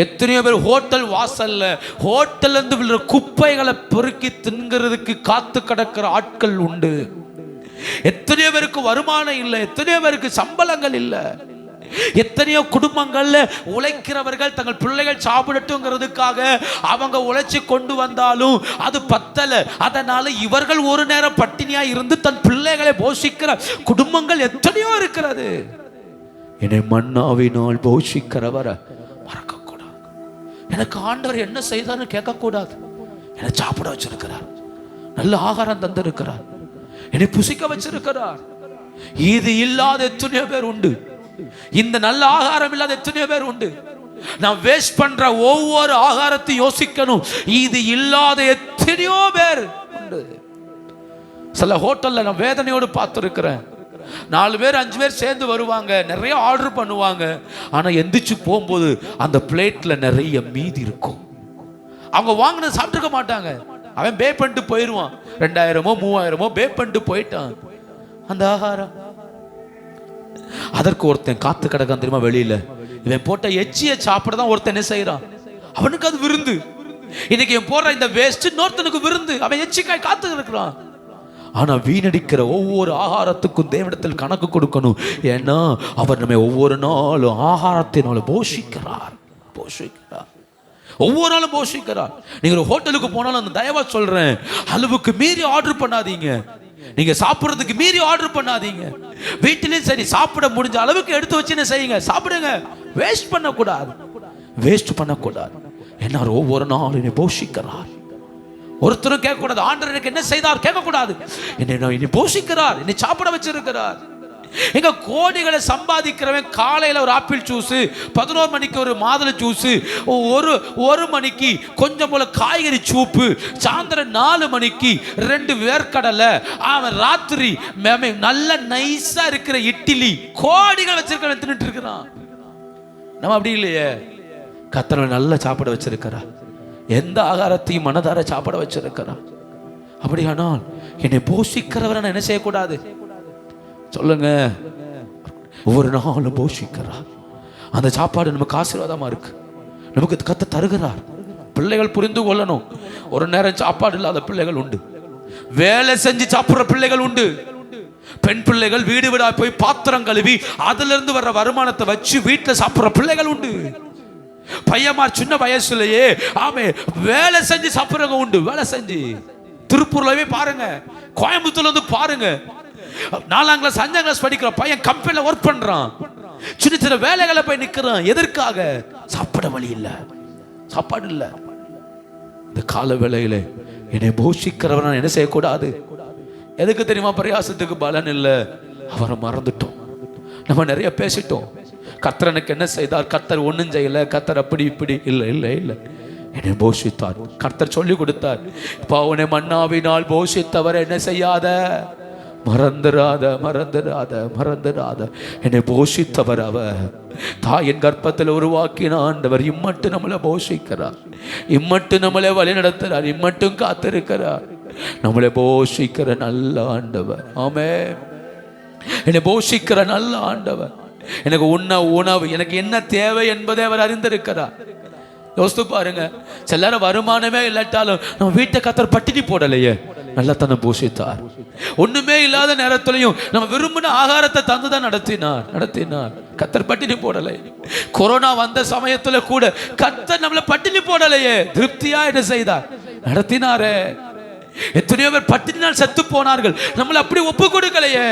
எத்தனையோ பேர் ஹோட்டல் வாசல்ல, ஹோட்டல்ல இருந்து விழுற குப்பைகளை பொறுக்கி தின்கிறதுக்கு காத்து கிடக்கிற ஆட்கள் உண்டு. எத்தனையோ பேருக்கு வருமானம் இல்லை, எத்தனையோ பேருக்கு சம்பளங்கள் இல்லை. எத்தனையோ குடும்பங்கள்ல உழைக்கிறவர்கள் தங்கள் பிள்ளைகள் சாப்பிடட்டுங்கிறதுக்காக அவங்க உழைச்சி கொண்டு வந்தாலும் அது பத்தல. அதனால இவர்கள் ஒரு நேரம் பட்டினியா இருந்து தன் பிள்ளைகளை போஷிக்கிற குடும்பங்கள் எத்தனையோ இருக்கிறது. என்னை மன்னாவினால் போஷிக்கிறவரை மறக்கக்கூடாது. எனக்கு ஆண்டவர் என்ன செய்தார்னு கேட்கக்கூடாது. என்னை சாப்பிட வச்சிருக்கிறார், நல்ல ஆகாரம் தந்திருக்கிறார், என்னை புசிக்க வச்சிருக்கிறார். இது இல்லாத எத்தனையோ பேர் உண்டு. இந்த நல்ல ஆகாரம் இல்லாத எத்தனையோ பேர் உண்டு. நான் வேஸ்ட் பண்ற ஒவ்வொரு ஆகாரத்தையும் யோசிக்கணும். இது இல்லாத எத்தனையோ பேர் உண்டு. சில ஹோட்டல்ல நான் வேதனையோடு பார்த்துருக்கிறேன். 4 பேர் 5 பேர் சேர்ந்து வருவாங்க, நிறைய ஆர்டர் பண்ணுவாங்க. ஆனா எந்திரிச்சு போகும்போது அந்த பிளேட்ல நிறைய மீதி இருக்கும். அவங்க வாங்கினது சாப்பிட்டுக்க மாட்டாங்க. அவன் பே பண்ணிட்டு போயிடுவான். 2000மோ 3000மோ பே பண்ணிட்டு போயிட்டான். அந்த ஆகாரம் அதற்கு ஒருத்தன் காத்து கிடக்கான் தெரியுமா வெளியில. இவன் போட்ட எச்சியை சாப்பிட தான் ஒருத்தன் என்ன செய்யறான், அவனுக்கு அது விருந்து. இன்னைக்கு இவன் போடுற இந்த வேஸ்ட் இன்னொருத்தனுக்கு விருந்து. அவன் எச்சிக்காய் காத்து இருக்கிறான். ஆனா வீணடிக்கிற ஒவ்வொரு ஆகாரத்துக்கும் தேவனிடத்தில் கணக்கு கொடுக்கணும். ஏன்னா அவர் நம்மை ஒவ்வொரு நாளும் ஆகாரத்தினால போஷிக்கிறார். ஒவ்வொரு நாளும் போஷிக்கிறார். நீங்க ஒரு ஹோட்டலுக்கு போனாலும் அந்த தயவா சொல்றேன், அளவுக்கு மீறி ஆர்டர் பண்ணாதீங்க. நீங்க சாப்பிடுறதுக்கு மீறி ஆர்டர் பண்ணாதீங்க. வீட்டிலையும் சரி, சாப்பிட முடிஞ்ச அளவுக்கு எடுத்து வச்சு என்ன செய்யுங்க, சாப்பிடுங்க. வேஸ்ட் பண்ணக்கூடாது, வேஸ்ட் பண்ணக்கூடாது. என்ன ஒவ்வொரு நாளும் என்னை போஷிக்கிறார். ஒருத்தரும் கேட்கக்கூடாது ஆண்டவர் எனக்கு என்ன செய்தார் கேட்கக்கூடாது. என்னை போஷிக்கிறார், என்னை சாப்பிட வச்சிருக்கிறார். எங்க கோடிகளை சம்பாதிக்கிறவன் காலையில ஒரு ஆப்பிள் ஜூஸ், 11 மணிக்கு ஒரு மாதுளை ஜூஸ், ஒரு மணிக்கு கொஞ்சம் போல காய்கறி சூப்பு, சாயந்தரம் 4 மணிக்கு 2 வேர்க்கடலை, அவன் ராத்திரி நல்ல நைஸா இருக்கிற இட்லி, கோடிகள் வச்சிருக்கிறவன் தின்னுட்டு இருக்கிறான். நம்ம அப்படி இல்லையே. கர்த்தர் நல்லா சாப்பிட வச்சிருக்கிறார். எந்த ஆகாரத்தையும் மனதார சாப்பிட வச்சிருக்கிறார். அப்படியானால் என்னை போஷிக்கிறவரை நான் என்ன செய்யக்கூடாது சொல்லுங்க. ஒவ்வொரு நாளும் போஷிக்கிறார். அந்த சாப்பாடு நமக்கு ஆசீர்வாதமா இருக்கு. நமக்கு கர்த்தர் தருகிறார். பிள்ளைகள் புரிந்து கொள்ளணும். ஒரு நேரம் சாப்பாடு இல்லாத பிள்ளைகள் உண்டு, வேலை செஞ்சு சாப்பிடுற பிள்ளைகள் உண்டு. பெண் பிள்ளைகள் வீடு வீடா போய் பாத்திரம் கழுவி அதுல இருந்து வர்ற வருமானத்தை வச்சு வீட்டுல சாப்பிடுற பிள்ளைகள் உண்டு. பையன்மார் சின்ன வயசுலயே வேலை செஞ்சு சாப்பிடுறவங்க உண்டு. வேலை செஞ்சு திருப்பூர்லவே பாருங்க, கோயம்புத்தூர்ல வந்து பாருங்க, 4ஆம் கிளாஸ் 5ஆம் கிளாஸ் படிக்கிற பையன் கம்பெனில ஒர்க் பண்றான். சின்ன சின்ன வேலைகளை போய் நிக்கிறான். எதற்காக? சாப்பிட வழி இல்ல, சாப்பாடு இல்ல. இந்த கால வேளையில என்னை போஷிக்கிறவரை என்ன செய்யக்கூடாது. எதுக்கு தெரியுமா? பிரயாசத்துக்கு பலன் இல்ல, அவரை மறந்துட்டோம். நம்ம நிறைய பேசிட்டோம். கர்த்தர் எனக்கு என்ன செய்தார், கர்த்தர் ஒன்றும் செய்யல, கர்த்தர் அப்படி இப்படி. இல்லை இல்லை இல்லை, என்னை போஷித்தார். கர்த்தர் சொல்லி கொடுத்தார், உன்னை மன்னாவினால் போஷித்தவர் என்ன செய்யாத, மறந்துடாத மறந்துடாத மறந்துடாத. என்னை போஷித்தவர் அவர். தாயின் கர்ப்பத்தில் உருவாக்கின ஆண்டவர் இம்மட்டும் நம்மளை போஷிக்கிறார், இம்மட்டும் நம்மளை வழி நடத்துறார், இம்மட்டும் காத்திருக்கிறார். நம்மளை போஷிக்கிற நல்ல ஆண்டவர். ஆமென். என்னை போஷிக்கிற நல்ல ஆண்டவர். எனக்கு உணவு எனக்கு என்ன தேவை என்பதை அவர் அறிந்திருக்கிறார். யோசித்து பாருங்க, சிலர வருமானமே இல்லாட்டாலும் நம்ம வீட்டை கர்த்தர் பட்டினி போடலையே, நல்லா தன்னை போஷித்தார். ஒண்ணுமே இல்லாத நேரத்திலையும் நம்ம விரும்பின ஆகாரத்தை தந்துதான் நடத்தினார். கர்த்தர் பட்டினி போடலை. கொரோனா வந்த சமயத்துல கூட கர்த்தர் நம்மளை பட்டினி போடலையே, திருப்தியா என்ன செய்தார், நடத்தினாரே. எத்தனையோ பேர் பட்டினினால் செத்து போனார்கள், நம்மளை அப்படி ஒப்பு கொடுக்கலையே.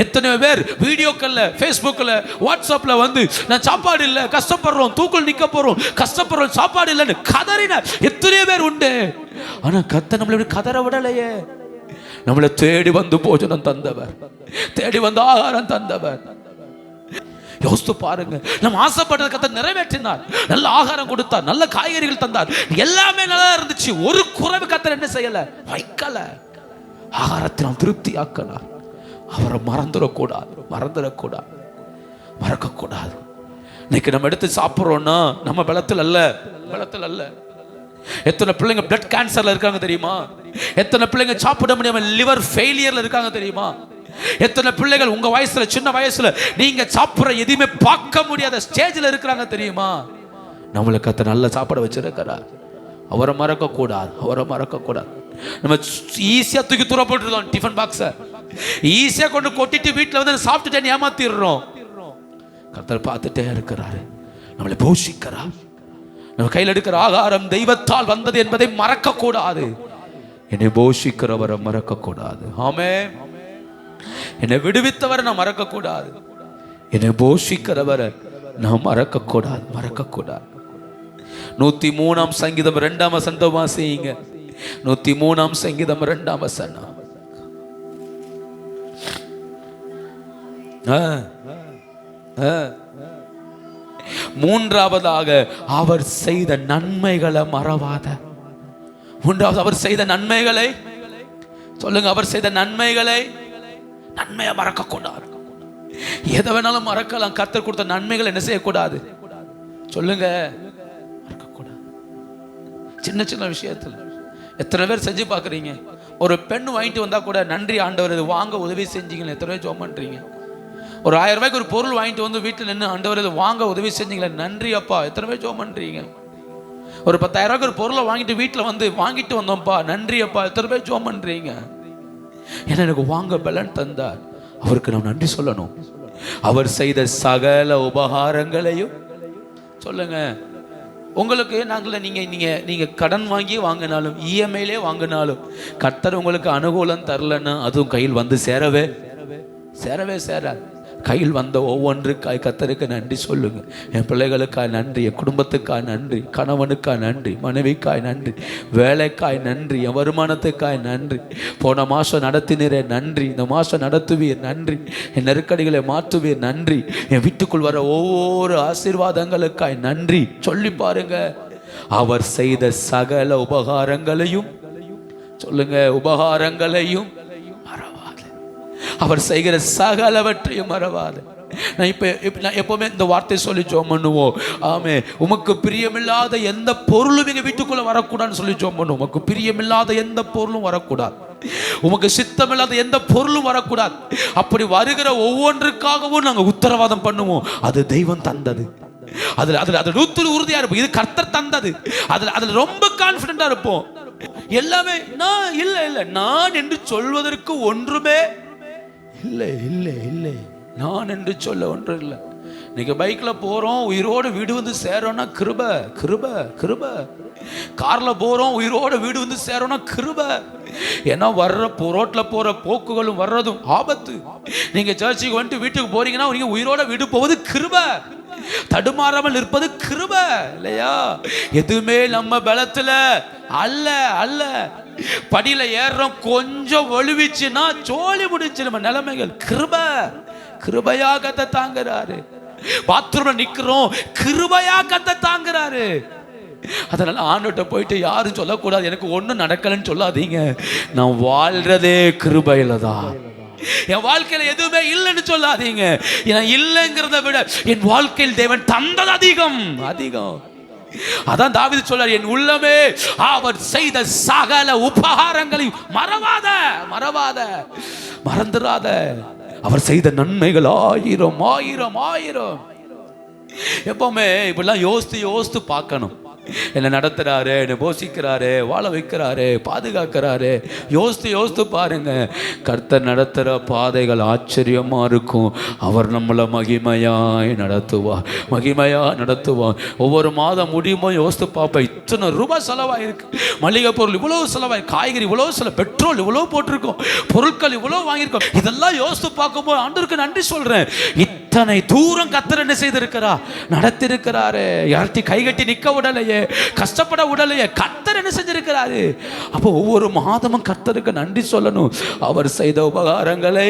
எத்தனையோ பேர் வீடியோக்கள்ல, ஃபேஸ்புக்ல, வாட்ஸ்அப்ல வந்து நான் சாப்பாடு இல்லை, கஷ்டப்படுறோம், தூக்குள் நிக்க போறோம், கஷ்டப்படுறோம், சாப்பாடு இல்லைன்னு கதறின எத்தனையோ பேர் உண்டு. ஆனா கர்த்தர் நம்மளை கதற விடலையே. நம்மளை தேடி வந்து போஜனம் தந்தவர், தேடி வந்து ஆகாரம் தந்தவர். யோசித்து பாருங்க, நம்ம ஆசைப்பட்டதை கர்த்தர் நிறைவேற்றினார். நல்ல ஆகாரம் கொடுத்தார், நல்ல காய்கறிகள் தந்தார், எல்லாமே நல்லா இருந்துச்சு. ஒரு குறைவு கர்த்தர் என்ன செய்யல, வைக்கல. ஆகாரத்தினால் திருப்தி ஆக்கினார். அவரை மறந்துடக்கூடாது, மறக்கக்கூடாது. இன்னைக்கு நம்ம எடுத்து சாப்பிட்றோம்னா நம்ம பலத்தில் அல்ல. எத்தனை பிள்ளைங்க பிளட் கேன்சர்ல இருக்காங்க தெரியுமா? எத்தனை பிள்ளைங்க சாப்பிட முடியாம லிவர் ஃபெயிலியர்ல இருக்காங்க தெரியுமா? எத்தனை பிள்ளைகள் உங்க வயசுல, சின்ன வயசுல நீங்க சாப்பிட்ற எதையுமே பார்க்க முடியாத ஸ்டேஜ்ல இருக்கிறாங்க தெரியுமா? நம்மளுக்கு கர்த்தர் நல்ல சாப்பாடு வச்சிருக்கிறார். அவரை மறக்கக்கூடாது. நம்ம ஈஸியா தூக்கி தூர போட்டுருந்தோம் டிஃபன் பாக்ஸை, ஈஸியா கொண்டு கொட்டிட்டு வீட்டில் வந்து சாப்பிட்டுட்டேன்னு ஏமாத்திடுறோம். கர்த்தர் பார்த்துட்டே இருக்கிறாரு. நம்மளை போஷிக்கிறார். நம்ம கையில் எடுக்கிற ஆகாரம் தெய்வத்தால் வந்தது என்பதை மறக்க கூடாது. என்னை போஷிக்கிறவரை மறக்க கூடாது. ஆமென். என்னை விடுவித்தவரை நான் மறக்க கூடாது. என்னை போஷிக்கிறவரை நான் மறக்க கூடாது. 103ஆம் சங்கீதம் 2ஆம் வசனம் வாசிங்க. 103ஆம் சங்கீதம் 2ஆம் வசனம். மூன்றாவதாக அவர் செய்த நன்மைகளை மறவாத. மூன்றாவது அவர் செய்த நன்மைகளை சொல்லுங்க. அவர் செய்த நன்மையை மறக்க கூடாது. எதை வேணாலும் மறக்கலாம். கர்த்தர் கொடுத்த நன்மைகள் என்ன செய்யக்கூடாது சொல்லுங்க, மறக்கக்கூடாது. சின்ன சின்ன விஷயத்தில் எத்தனை பேர் செஞ்சு பார்க்குறீங்க? ஒரு பெண் வாங்கிட்டு வந்தா கூட நன்றி ஆண்டவர், இது வாங்க உதவி செஞ்சீங்களே. எத்தனை பேர் ஜெபம் பண்றீங்க? ஒரு 1000 ரூபாய்க்கு ஒரு பொருள் வாங்கிட்டு வந்து வீட்டில் நின்று ஆண்டவர் இது வாங்க உதவி செஞ்சீங்களே, நன்றி அப்பா. எத்தனை பேர் ஜெபம் பண்றீங்க? ஒரு 10,000 ரூபாய்க்கு ஒரு பொருளை வாங்கிட்டு வீட்டில் வந்து வாங்கிட்டு வந்தோம்ப்பா, நன்றி அப்பா. எத்தனை பேர் ஜெபம் பண்றீங்க? ஏன்னா எனக்கு வாங்க பலன் தந்தார், அவருக்கு நான் நன்றி சொல்லணும். அவர் செய்த சகல உபகாரங்களையும் சொல்லுங்க. உங்களுக்கு நாங்கள நீங்க கடன் வாங்கி வாங்கினாலும் இஎம்ஐலே வாங்கினாலும் கர்த்தர் உங்களுக்கு அனுகூலம் தரலன்னா அதுவும் கையில் வந்து சேரவே சேராது. கையில் வந்த ஒவ்வொன்றுக்காய் கர்த்தருக்கு நன்றி சொல்லுங்க. என் பிள்ளைகளுக்காய் நன்றி, என் குடும்பத்துக்காய் நன்றி, கணவனுக்காய் நன்றி, மனைவிக்காய் நன்றி, வேலைக்காய் நன்றி, என் வருமானத்துக்காய் நன்றி. போன மாதம் நடத்தினரே நன்றி, இந்த மாதம் நடத்துவீர் நன்றி, என் நெருக்கடிகளை மாற்றுவீர் நன்றி, என் வீட்டுக்குள் வர ஒவ்வொரு ஆசீர்வாதங்களுக்காய் நன்றி சொல்லி பாருங்க. அவர் செய்த சகல உபகாரங்களையும் சொல்லுங்க, உபகாரங்களையும் அவர் செய்கிற சகலவற்றையும் மறவாது. நான் எப்பவுமே இந்த வார்த்தை சொல்லி ஜெபம் பண்ணுவோம். ஆமே, உமக்கு பிரியமில்லாத எந்த பொருளும் எங்க வீட்டுக்குள்ள வரக்கூடாதுன்னு சொல்லி ஜெபம் பண்ணுவோம். உமக்கு பிரியமில்லாத எந்த பொருளும் வரக்கூடாது, உமக்கு சித்தமில்லாத எந்த பொருளும் வரக்கூடாது. அப்படி வருகிற ஒவ்வொன்றுக்காகவும் நாங்கள் உத்தரவாதம் பண்ணுவோம், அது தெய்வம் தந்தது. அதுல 100 உறுதியா இருப்போம், இது கர்த்தர் தந்தது. அதுல ரொம்ப கான்பிடண்டா இருப்போம். எல்லாமே நான் இல்ல நான் என்று சொல்வதற்கு ஒன்றுமே இல்லை. நான் என்று சொல்ல ஒன்று இல்லை. நீங்க பைக்ல போறோம், உயிரோடு வீடு வந்து சேரோம்னா கிருப. கார்ல போறோம், உயிரோடு வீடு வந்து சேரோம்னா கிருப. ஏன்னா ரோட்ல போற போக்குகளும் வர்றதும் ஆபத்து. நீங்க சர்ச்சுக்கு வந்துட்டு வீட்டுக்கு போறீங்கன்னா நீங்க உயிரோட வீடு போவது கிருப. தடுமாறாமல் இருப்பது கிருப இல்லையா? எதுவுமே நம்ம பலத்துல அல்ல. படியில ஏறுறோம், கொஞ்சம் ஒளிவிச்சுன்னா சோழி முடிச்சு நம்ம நிலைமைகள். கிருபையா கத்த தாங்குறாரு. பாத்ரூம்ல நிக்கிறோம், கிருபையா கத்த தாங்குறாரு. அதனால ஆண்டவர்கிட்ட போயிட்டு யாரும் சொல்லக்கூடாது எனக்கு ஒண்ணும் நடக்கலன்னு சொல்லாதீங்க. நான் வாழ்றதே கிருபையில தான். என் வாழ்க்கையில எதுவுமே இல்லைன்னு சொல்லாதீங்க. இல்லைங்கிறத விட என் வாழ்க்கையில் தேவன் தந்தது அதிகம். அதான் தாவீது சொல்றார், என் உள்ளமே அவர் செய்த சகல உபகாரங்களையும் மறந்துடாத. அவர் செய்த நன்மைகள் ஆயிரம். எப்பவுமே இப்படிலாம் யோசித்து பார்க்கணும். என்ன நடத்துறாரு, என்ன போஷிக்கிறாரு, வாழ வைக்கிறாரு, பாதுகாக்கிறாரு. யோசித்து பாருங்க. கர்த்தர் நடத்துகிற பாதைகள் ஆச்சரியமா இருக்கும். அவர் நம்மளை மகிமையாய் நடத்துவார். ஒவ்வொரு மாதம் முடியுமோ யோசித்து பார்ப்பேன், இத்தனை ரூபாய் செலவாயிருக்கு, மளிகை பொருள் இவ்வளவு செலவாய், காய்கறி இவ்வளவு செலவு, பெட்ரோல் இவ்வளவு போட்டிருக்கோம், பொருட்கள் இவ்வளவு வாங்கியிருக்கோம். இதெல்லாம் யோசித்து பார்க்கும்போது ஆண்டவருக்கு நன்றி சொல்றேன். இத்தனை தூரம் கர்த்தர் என்ன செய்திருக்கிறா, நடத்திருக்கிறாரு. யார்த்தையும் கைகட்டி நிற்க விடலையே, கஷ்டப்பட விடலையே. கர்த்தர் என்ன செஞ்சிருக்கிறாரு? அப்போ ஒவ்வொரு மாதமும் கர்த்தருக்கு நன்றி சொல்லணும். அவர் செய்த உபகாரங்களை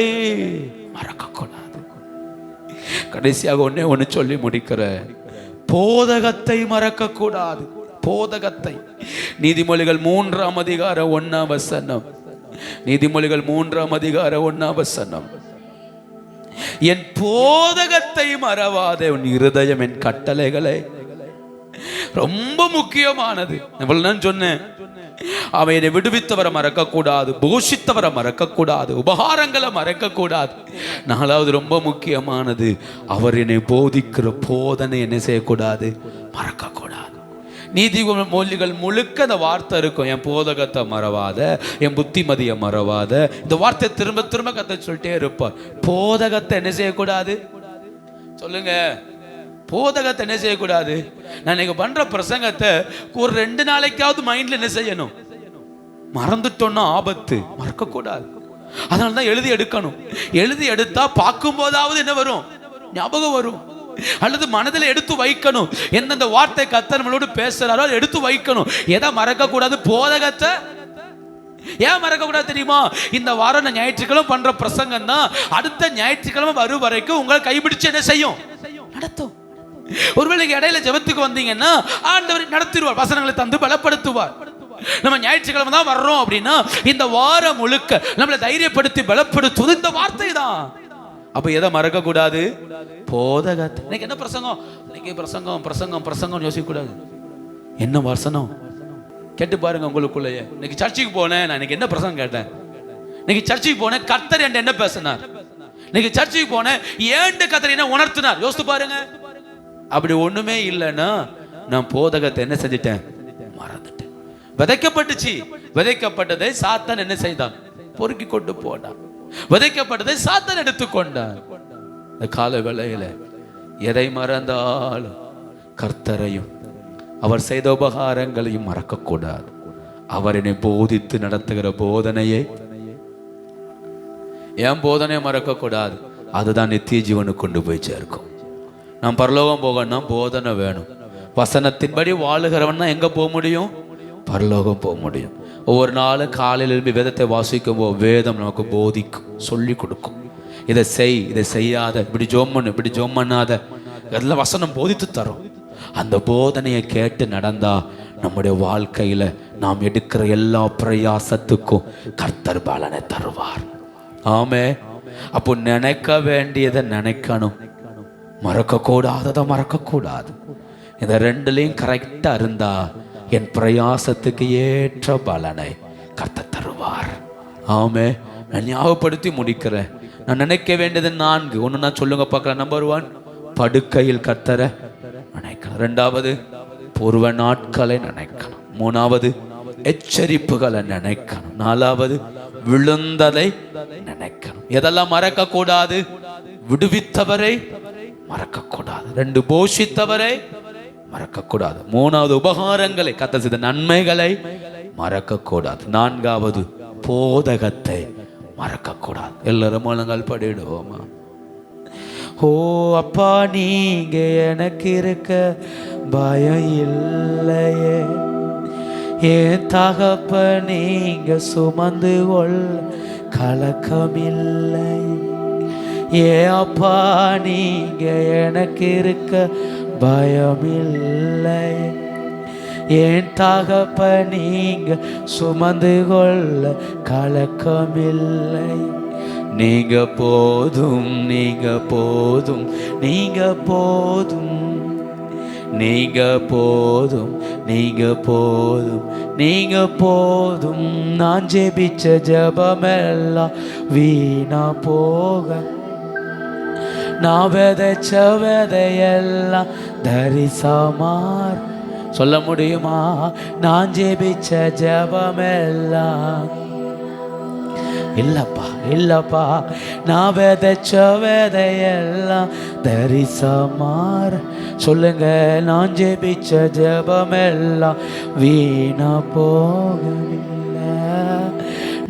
மறக்கக்கூடாது. கடைசியாக ஒண்ணு சொல்லி முடிக்கிற, போதகத்தை மறக்கக்கூடாது. போதகத்தை நீதிமொழிகள் 3ஆம் அதிகாரம் 1ஆம் வசனம். நீதிமொழிகள் 3ஆம் அதிகாரம் 1ஆம் வசனம். என் போதகத்தை மறவாதே, உன் இருதயம் என் கட்டளைகளை. ரொம்ப முக்கியமானது. நான் சொன்னேன், அவன் என்னை விடுவித்தவரை மறக்கக்கூடாது, போஷித்தவரை மறக்கக்கூடாது, உபகாரங்களை மறக்கக்கூடாது. 4வது ரொம்ப முக்கியமானது, அவர் என்னை போதிக்கிற போதனை என்ன செய்யக்கூடாது, மறக்கக்கூடாது. நீதிமொழிகள் முழுக்க அந்த வார்த்தை இருக்கும், என் போதகத்தை மறவாத, என் புத்திமதியை மறவாத. இந்த வார்த்தை திரும்ப திரும்ப கத்த சொல்லிட்டே இருப்பார். போதகத்தை என்ன செய்யக்கூடாது, சொல்லுங்க. போதகத்தை என்ன செய்யக்கூடாது? நான் இன்னைக்கு பண்ற பிரசங்கத்தை ஒரு 2 நாளைக்காவது மைண்ட்ல என்ன செய்யணும்? மறந்துட்டோம்னா ஆபத்து, மறக்க கூடாது. அதனாலதான் எழுதி எடுக்கணும். எழுதி எடுத்தா பார்க்கும் போதாவது என்ன வரும்? ஞாபகம் வரும். அல்லது மனதில் எடுத்து வைக்கணும். எந்தெந்த வார்த்தை கர்த்தர் நம்மளோடு பேசுறாரோ எடுத்து வைக்கணும். எதை மறக்க கூடாது? போதகத்தை. ஏன் மறக்க கூடாது தெரியுமா? இந்த வாரம் நான் ஞாயிற்றுக்கிழமை பண்ற பிரசங்கம் தான் அடுத்த ஞாயிற்றுக்கிழமை வரும் வரைக்கும் உங்களை கைப்பிடிச்சு என்ன செய்யும்? நடத்தும். ஒருவேளை இடையில ஜெபத்துக்கு வந்தீங்கன்னா ஆண்டவர் நடத்திடுவார், வசனங்களை தந்து பலப்படுத்துவார். நம்ம ஞாயிற்றுக்கிழமை தான் வர்றோம் அப்படின்னா இந்த வாரம் முழுக்க நம்மளை தைரியப்படுத்தி பலப்படுத்துவது இந்த வார்த்தை தான். அப்ப எதை மறக்க கூடாது? போதகத்தை. இன்னைக்கு என்ன பிரசங்கம்? இன்னைக்கு பிரசங்கம் பிரசங்கம் பிரசங்கம் யோசிக்க கூடாது. என்ன வசனம் கேட்டு பாருங்க உங்களுக்குள்ளேயே. இன்னைக்கு சர்ச்சுக்கு போனேன், நான் இன்னைக்கு என்ன பிரசங்கம் கேட்டேன்? இன்னைக்கு சர்ச்சுக்கு போனேன், கர்த்தர் என்கிட்ட என்ன பேசினார்? இன்னைக்கு சர்ச்சுக்கு போனேன், ஏன் கர்த்தர் என்ன உணர்த்தினார்? யோசித்து பாருங்க. அப்படி ஒண்ணுமே இல்லைன்னா நான் போதகத்தை என்ன செஞ்சிட்டேன்? மறந்துட்டேன். விதைக்கப்பட்டுச்சு, விதைக்கப்பட்டதை சாத்தான் என்ன செய்தான்? பொறுக்கி கொண்டு போனான். விதைக்கப்பட்டதை சாத்தான் எடுத்துக்கொண்டான். இந்த கால வேளையில எதை மறந்தாலும் கர்த்தரையும் அவர் செய்த உபகாரங்களையும் மறக்க கூடாது. அவர் என்னை போதித்து நடத்துகிற போதனையை, என் போதனையை மறக்க கூடாது. அதுதான் நித்திய ஜீவனுக்கு கொண்டு போய் சேர்க்கும். நான் பரலோகம் போகணும்னா போதனை வேணும். வசனத்தின்படி வாழுகிறவன் தான் எங்க போக முடியும்? பரலோகம் போக முடியும். ஒவ்வொரு நாளும் காலையில் எழுப்பி வேதத்தை வாசிக்கும் போது வேதம் நமக்கு போதிக்கும், சொல்லி கொடுக்கும். இதை செய், இதை செய்யாத, இப்படி ஜோம் பண்ணு, இப்படி ஜோம் பண்ணாத, அதெல்லாம் வசனம் போதித்து தரும். அந்த போதனையை கேட்டு நடந்தா நம்முடைய வாழ்க்கையில நாம் எடுக்கிற எல்லா பிரயாசத்துக்கும் கர்த்தர் பலனை தருவார். ஆமே. அப்போ நினைக்க வேண்டியதை நினைக்கணும், மறக்க கூடாததை மறக்க கூடாது. இந்த ரெண்டுலையும் கரெக்டா இருந்தா என் பிரயாசத்துக்கு ஏற்ற பலனை கர்த்தர் தருவார். ஆமே. நான் ஞாபகப்படுத்தி முடிக்கிறேன். நான் நினைக்க வேண்டியது 4. ஒன்று நான் சொல்லுங்க பார்க்கலாம். நம்பர் 1, படுக்கையில் கர்த்தரை நினைக்கணும். 2வது, பூர்வ நாட்களை நினைக்கணும். 3வது, எச்சரிப்புகளை நினைக்கணும். 4வது, விழுந்ததை நினைக்கணும். எதெல்லாம் மறக்க கூடாது? விடுவித்தவரை மறக்க கூடாது. 2, போஷித்தவரை மறக்க கூடாது. 3வது, உபகாரங்களை, கர்த்தர் செய்த நன்மைகளை மறக்க கூடாது. 4வது, போதகத்தை மறக்க கூடாது. எல்லாரும் முழங்கால் படிடுவோமா? ஓ அப்பா, நீங்க எனக்கு இருக்க பயம் இல்லையே, என் தகப்ப நீங்க சுமந்து கொள் கலக்கம் இல்லை. ஏ அப்பா, நீங்க எனக்கு இருக்க பயம் இல்லை, என் தகப்ப நீங்க சுமந்து கொள்ள கலக்கம் இல்லை. நீங்க போதும், நீங்க போதும், நீங்க போதும், நீங்க போதும், நீங்க போதும், நீங்க போதும். நான் ஜெபிச்ச ஜெபமெல்லாம் வீணா போக, நான் விதைச்ச விதையெல்லாம் தரிசமார். சொல்ல முடியுமா? நான் ஜெபிச்ச ஜெபமெல்லாம் இல்லப்பா, இல்லப்பா, நான் விதைச்ச விதையெல்லாம் தரிசமார். சொல்லுங்க, நான் ஜெபிச்ச ஜெபமெல்லாம் வீணா போகவில்லை.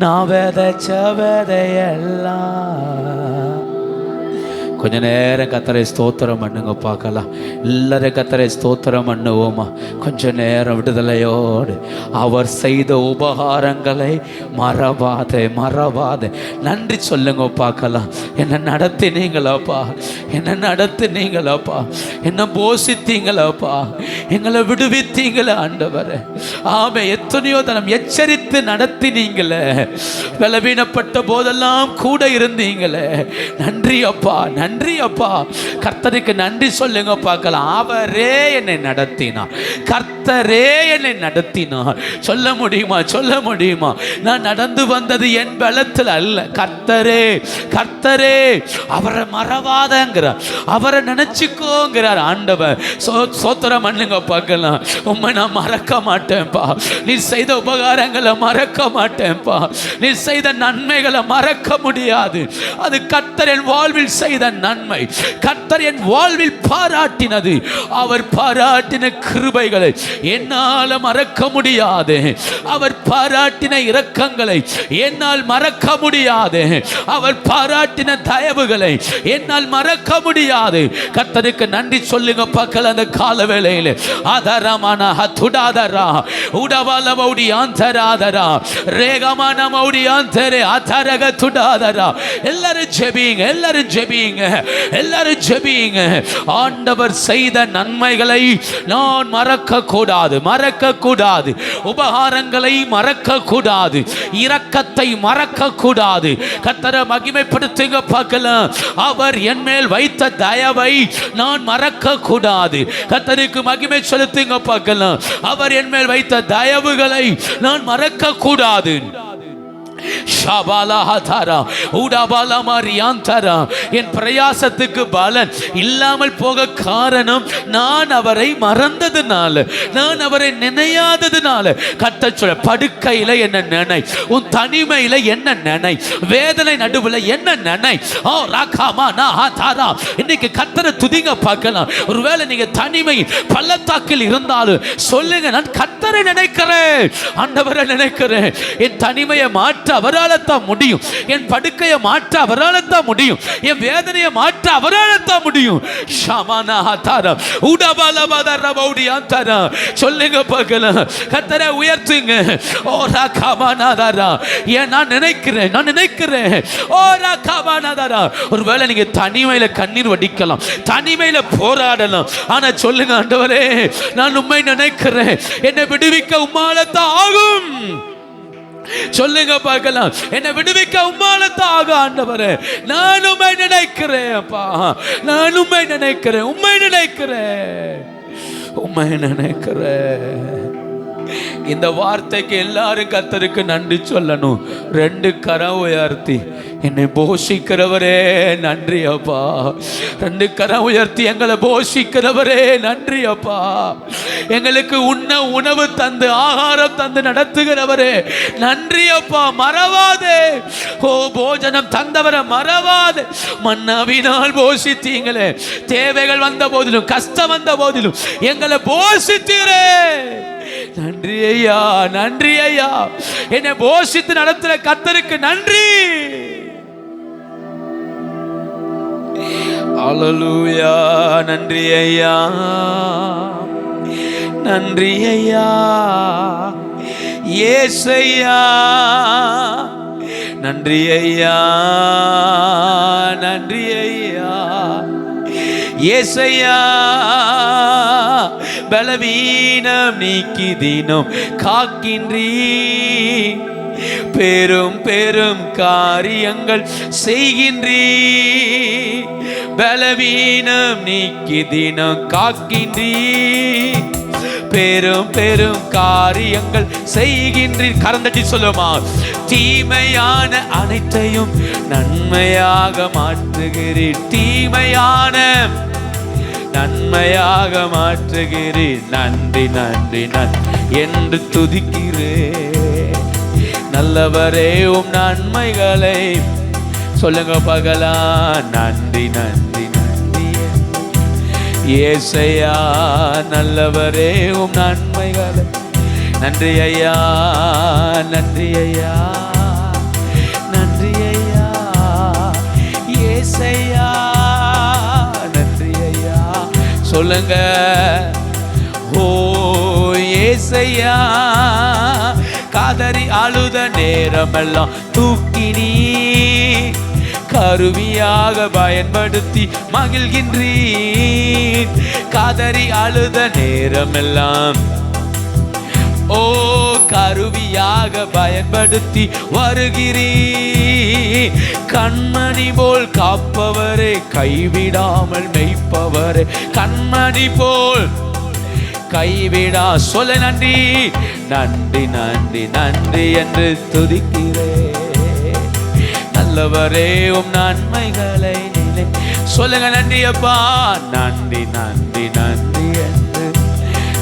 நான் விதைச்ச விதையெல்லாம். கொஞ்ச நேரம் கர்த்தரை ஸ்தோத்திரம் பண்ணுங்க பார்க்கலாம். எல்லாரும் கர்த்தரை ஸ்தோத்திரம் பண்ணுவோமா? கொஞ்ச நேரம் விடுதலையோடு. அவர் செய்த உபகாரங்களை மறவாதே, மறவாதே. நன்றி சொல்லுங்க பார்க்கலாம். என்ன நடத்தினீங்களாப்பா, என்ன நடத்தினீங்களாப்பா, என்ன போஷித்தீங்களாப்பா, எங்களை விடுவித்தீங்களே ஆண்டவரே. ஆமே. எத்தனையோ தனம் எச்சரித்து நடத்தினீங்களே, பலவீனப்பட்ட போதெல்லாம் கூட இருந்தீங்களே. நன்றி அப்பா, நன்றி அப்பா. கர்த்தருக்கு நன்றி சொல்லுங்க பார்க்கலாம். அவரே என்னை நடத்தினார். கர்த்தர் கர்த்தரே என்னை நடத்தினார். சொல்ல முடியுமா? சொல்ல முடியுமா? நான் நடந்து வந்தது என் பலத்தில் அல்ல, கர்த்தரே. கர்த்தரே அவரை மறவாதங்கிறார், அவரை நினைச்சுக்கோங்கிறார் ஆண்டவர். சோத்திரம் பண்ணுங்க பார்க்கலாம். உண்மை நான் மறக்க மாட்டேன்ப்பா, நீ செய்த உபகாரங்களை மறக்க மாட்டேன்ப்பா, நீ செய்த நன்மைகளை மறக்க முடியாது. அது கர்த்தர் என் வாழ்வில் செய்த நன்மை, கர்த்தர் என் வாழ்வில் பாராட்டினது, அவர் பாராட்டின கிருபைகளை என்னால் மறக்க முடியாது. அவர் பாராட்டின இரக்கங்களை என்னால் மறக்க முடியாது. அவர் பாராட்டின தயவுகளை என்னால் மறக்க முடியாது. கர்த்தருக்கு நன்றி சொல்லுங்க பார்க்கல. அந்த கால வேளையில் ஆதாரமான துடாதரா உடவால மௌடி ஆந்தராதரா ரேகமான மௌடி ஆந்தரே ஆதரக துடாதரா. எல்லாரும் ஜெபிங்க, எல்லாரும் ஜெபிங்க, எல்லாரும் ஜெபிங்க. ஆண்டவர் செய்த நன்மைகளை நான் மறக்க கூடாது, மறக்க கூடாது. உபகாரங்களை மறக்க கூடாது, இரக்கத்தை மறக்க கூடாது. கர்த்தரை மகிமைப்படுத்துங்க பார்க்கலாம். அவர் என் மேல் வைத்த தயவை நான் மறக்க கூடாது. கர்த்தருக்கு மகிமை செலுத்துங்க பார்க்கலாம். அவர் என் மேல் வைத்த தயவுகளை நான் மறக்க கூடாது. என் பிரயாசத்துக்கு பலன் இல்லாமல் போக காரணம் நான் அவரை மறந்ததுனால, நான் அவரை நினையாததுனால. கர்த்தர் சொல்ல, படுக்கையில என்ன நினை, உன் தனிமையில என்ன நினை, வேதனை நடுவில் என்ன நினை. ஓ ராகாமா நாஹாதாரா. இன்னைக்கு கர்த்தரை துதிங்க பார்க்கலாம். ஒருவேளை நீங்க தனிமை பள்ளத்தாக்கில் இருந்தாலும் சொல்லுங்க, நான் கர்த்தரை நினைக்கிறேன், ஆண்டவரை நினைக்கிறேன். என் தனிமையை மாற்ற அவரால் தான் முடியும், என் படுக்கையை மாற்ற அவரால் தான் முடியும், என் வேதனையை மாற்ற அவரால் தான் முடியும். சொல்லுங்க பார்க்கலாம். கர்த்தரை உயர்த்துங்க. ஓ ராகாமானாதாரா. ஏன் நான் நினைக்கிறேன், நான் நினைக்கிறேன். ஓ ராகாமானாதாரா. ஒருவேளை நீங்க தனிமையில கண்ணீர் வடிக்கலாம், தனிமையில போராடலாம். ஆனா சொல்லுங்க, ஆண்டவரே நான் உம்மை நினைக்கிறேன், என்னை விடுவிக்க உம்மால தான் ஆகும். சொல்லுங்க பார்க்கலாம். என்னை விடுவிக்க உம்மாலத்தான் ஆகும் ஆண்டவரே. நான் உம்மை நினைக்கிறேன் அப்பா, நான் உம்மை நினைக்கிறேன், உம்மை நினைக்கிறேன், உம்மை நினைக்கிறேன். இந்த வார்த்தைக்கு எல்லாரும் கர்த்தருக்கு நன்றி சொல்லணும். 2 கரம் உயர்த்தி, என்னை போஷிக்கிறவரே நன்றி அப்பா. 2 கரம் உயர்த்தி, எங்களை போஷிக்கிறவரே நன்றி அப்பா. எங்களுக்கு உண்ண உணவு தந்து ஆகாரம் தந்து நடத்துகிறவரே நன்றி அப்பா. மறவாதே. ஓ போஜனம் தந்தவரை மறவாதே. மன்னாவினால் போஷித்தீங்களே. தேவைகள் வந்த போதிலும், கஷ்டம் வந்த போதிலும் எங்களை போஷித்தீரே. நன்றி ஐயா, நன்றி ஐயா. என்னை போஷித்து நடத்துற கர்த்தருக்கு நன்றி. அல்லேலூயா. நன்றி ஐயா, நன்றி ஐயா. இயேசையா நன்றி ஐயா, நன்றி ஐயா. இயேசையா பலவீனம் நீக்கி தினம் காக்கின்றீ, பெரும் பெரும் காரியங்கள் செய்கின்றீ. பலவீனம் நீக்கி தினம் காக்கின்றீ, பெரும் பெரும் காரியங்கள் செய்கின்றீர். கரந்தட்டி சொல்லுமா. தீமையான அனைத்தையும் நன்மையாக மாற்றுகிறீர், தீமையான நன்மையாக மாற்றுகிறீர். நன்றி நன்றி நன்றி என்று துதிக்கிறேன். நல்லவரே உம் நன்மைகளை சொல்லுங்க பகலாம். நன்றி நன்றி நன்றி இயேசையா. நல்லவரே உம் நன்மைகளை. நன்றி ஐயா, நன்றி ஐயா, நன்றி ஐயா. இயேசையா நன்றி ஐயா. சொல்லுங்க. ஓ இயேசையா. காதறி அழுத நேரமெல்லாம் தூக்கினீ, கருவியாக பயன்படுத்தி மகிழ்கின்றீர். காதறி அழுத நேரமெல்லாம் ஓ கருவியாக பயன்படுத்தி வருகிறீர். கண்மணி போல் காப்பவரே, கைவிடாமல் மெய்ப்பவரே. கண்மணி போல் கைவிடா. சொல்ல நன்றி நன்றி நன்றி நன்றி என்று துதிக்கிறேன். நல்லவரே உம் நன்மைகளை நினை. சொல்லுங்க நன்றி அப்பா. நன்றி நன்றி நன்றி என்று.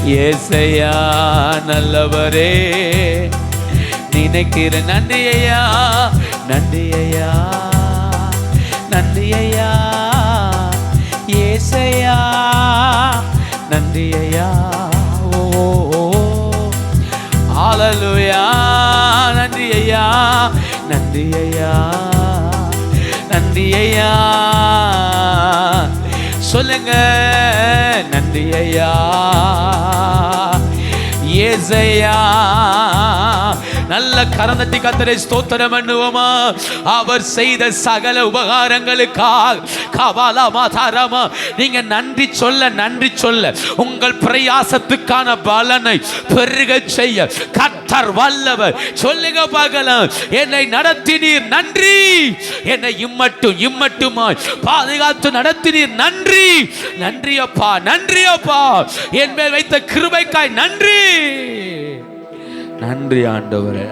ஏசையா நல்லவரே நினைக்கிறேன். நன்றி ஐயா நன்றி ஐயா நன்றி ஐயா. ஏசையா நன்றி ஐயா. ஓ ஹல்லேலூயா. நன்றி ஐயா நன்றி ஐயா நன்றி ஐயா. சொல்லுங்க நன்றி ஐயா. ஏசையா. நல்ல கரந்தட்டி கர்த்தரை ஸ்தோத்திரம் பண்ணுவோமா. அவர் செய்த சகல உபகாரங்களுக்காக நீங்க நன்றி சொல்ல நன்றி சொல்ல உங்கள் பிரயாசத்துக்கான பலனை பெருக செய்ய கர்த்தர் வல்லவர். சொல்லுங்க பார்க்கலாம். என்னை நடத்தினீர் நன்றி. என்னை இம்மட்டுமாய் பாதுகாத்து நடத்தினீர் நன்றி. நன்றி அப்பா நன்றி அப்பா. என் மேல் வைத்த கிருபைக்காய் நன்றி. நன்றி ஆண்டவரே.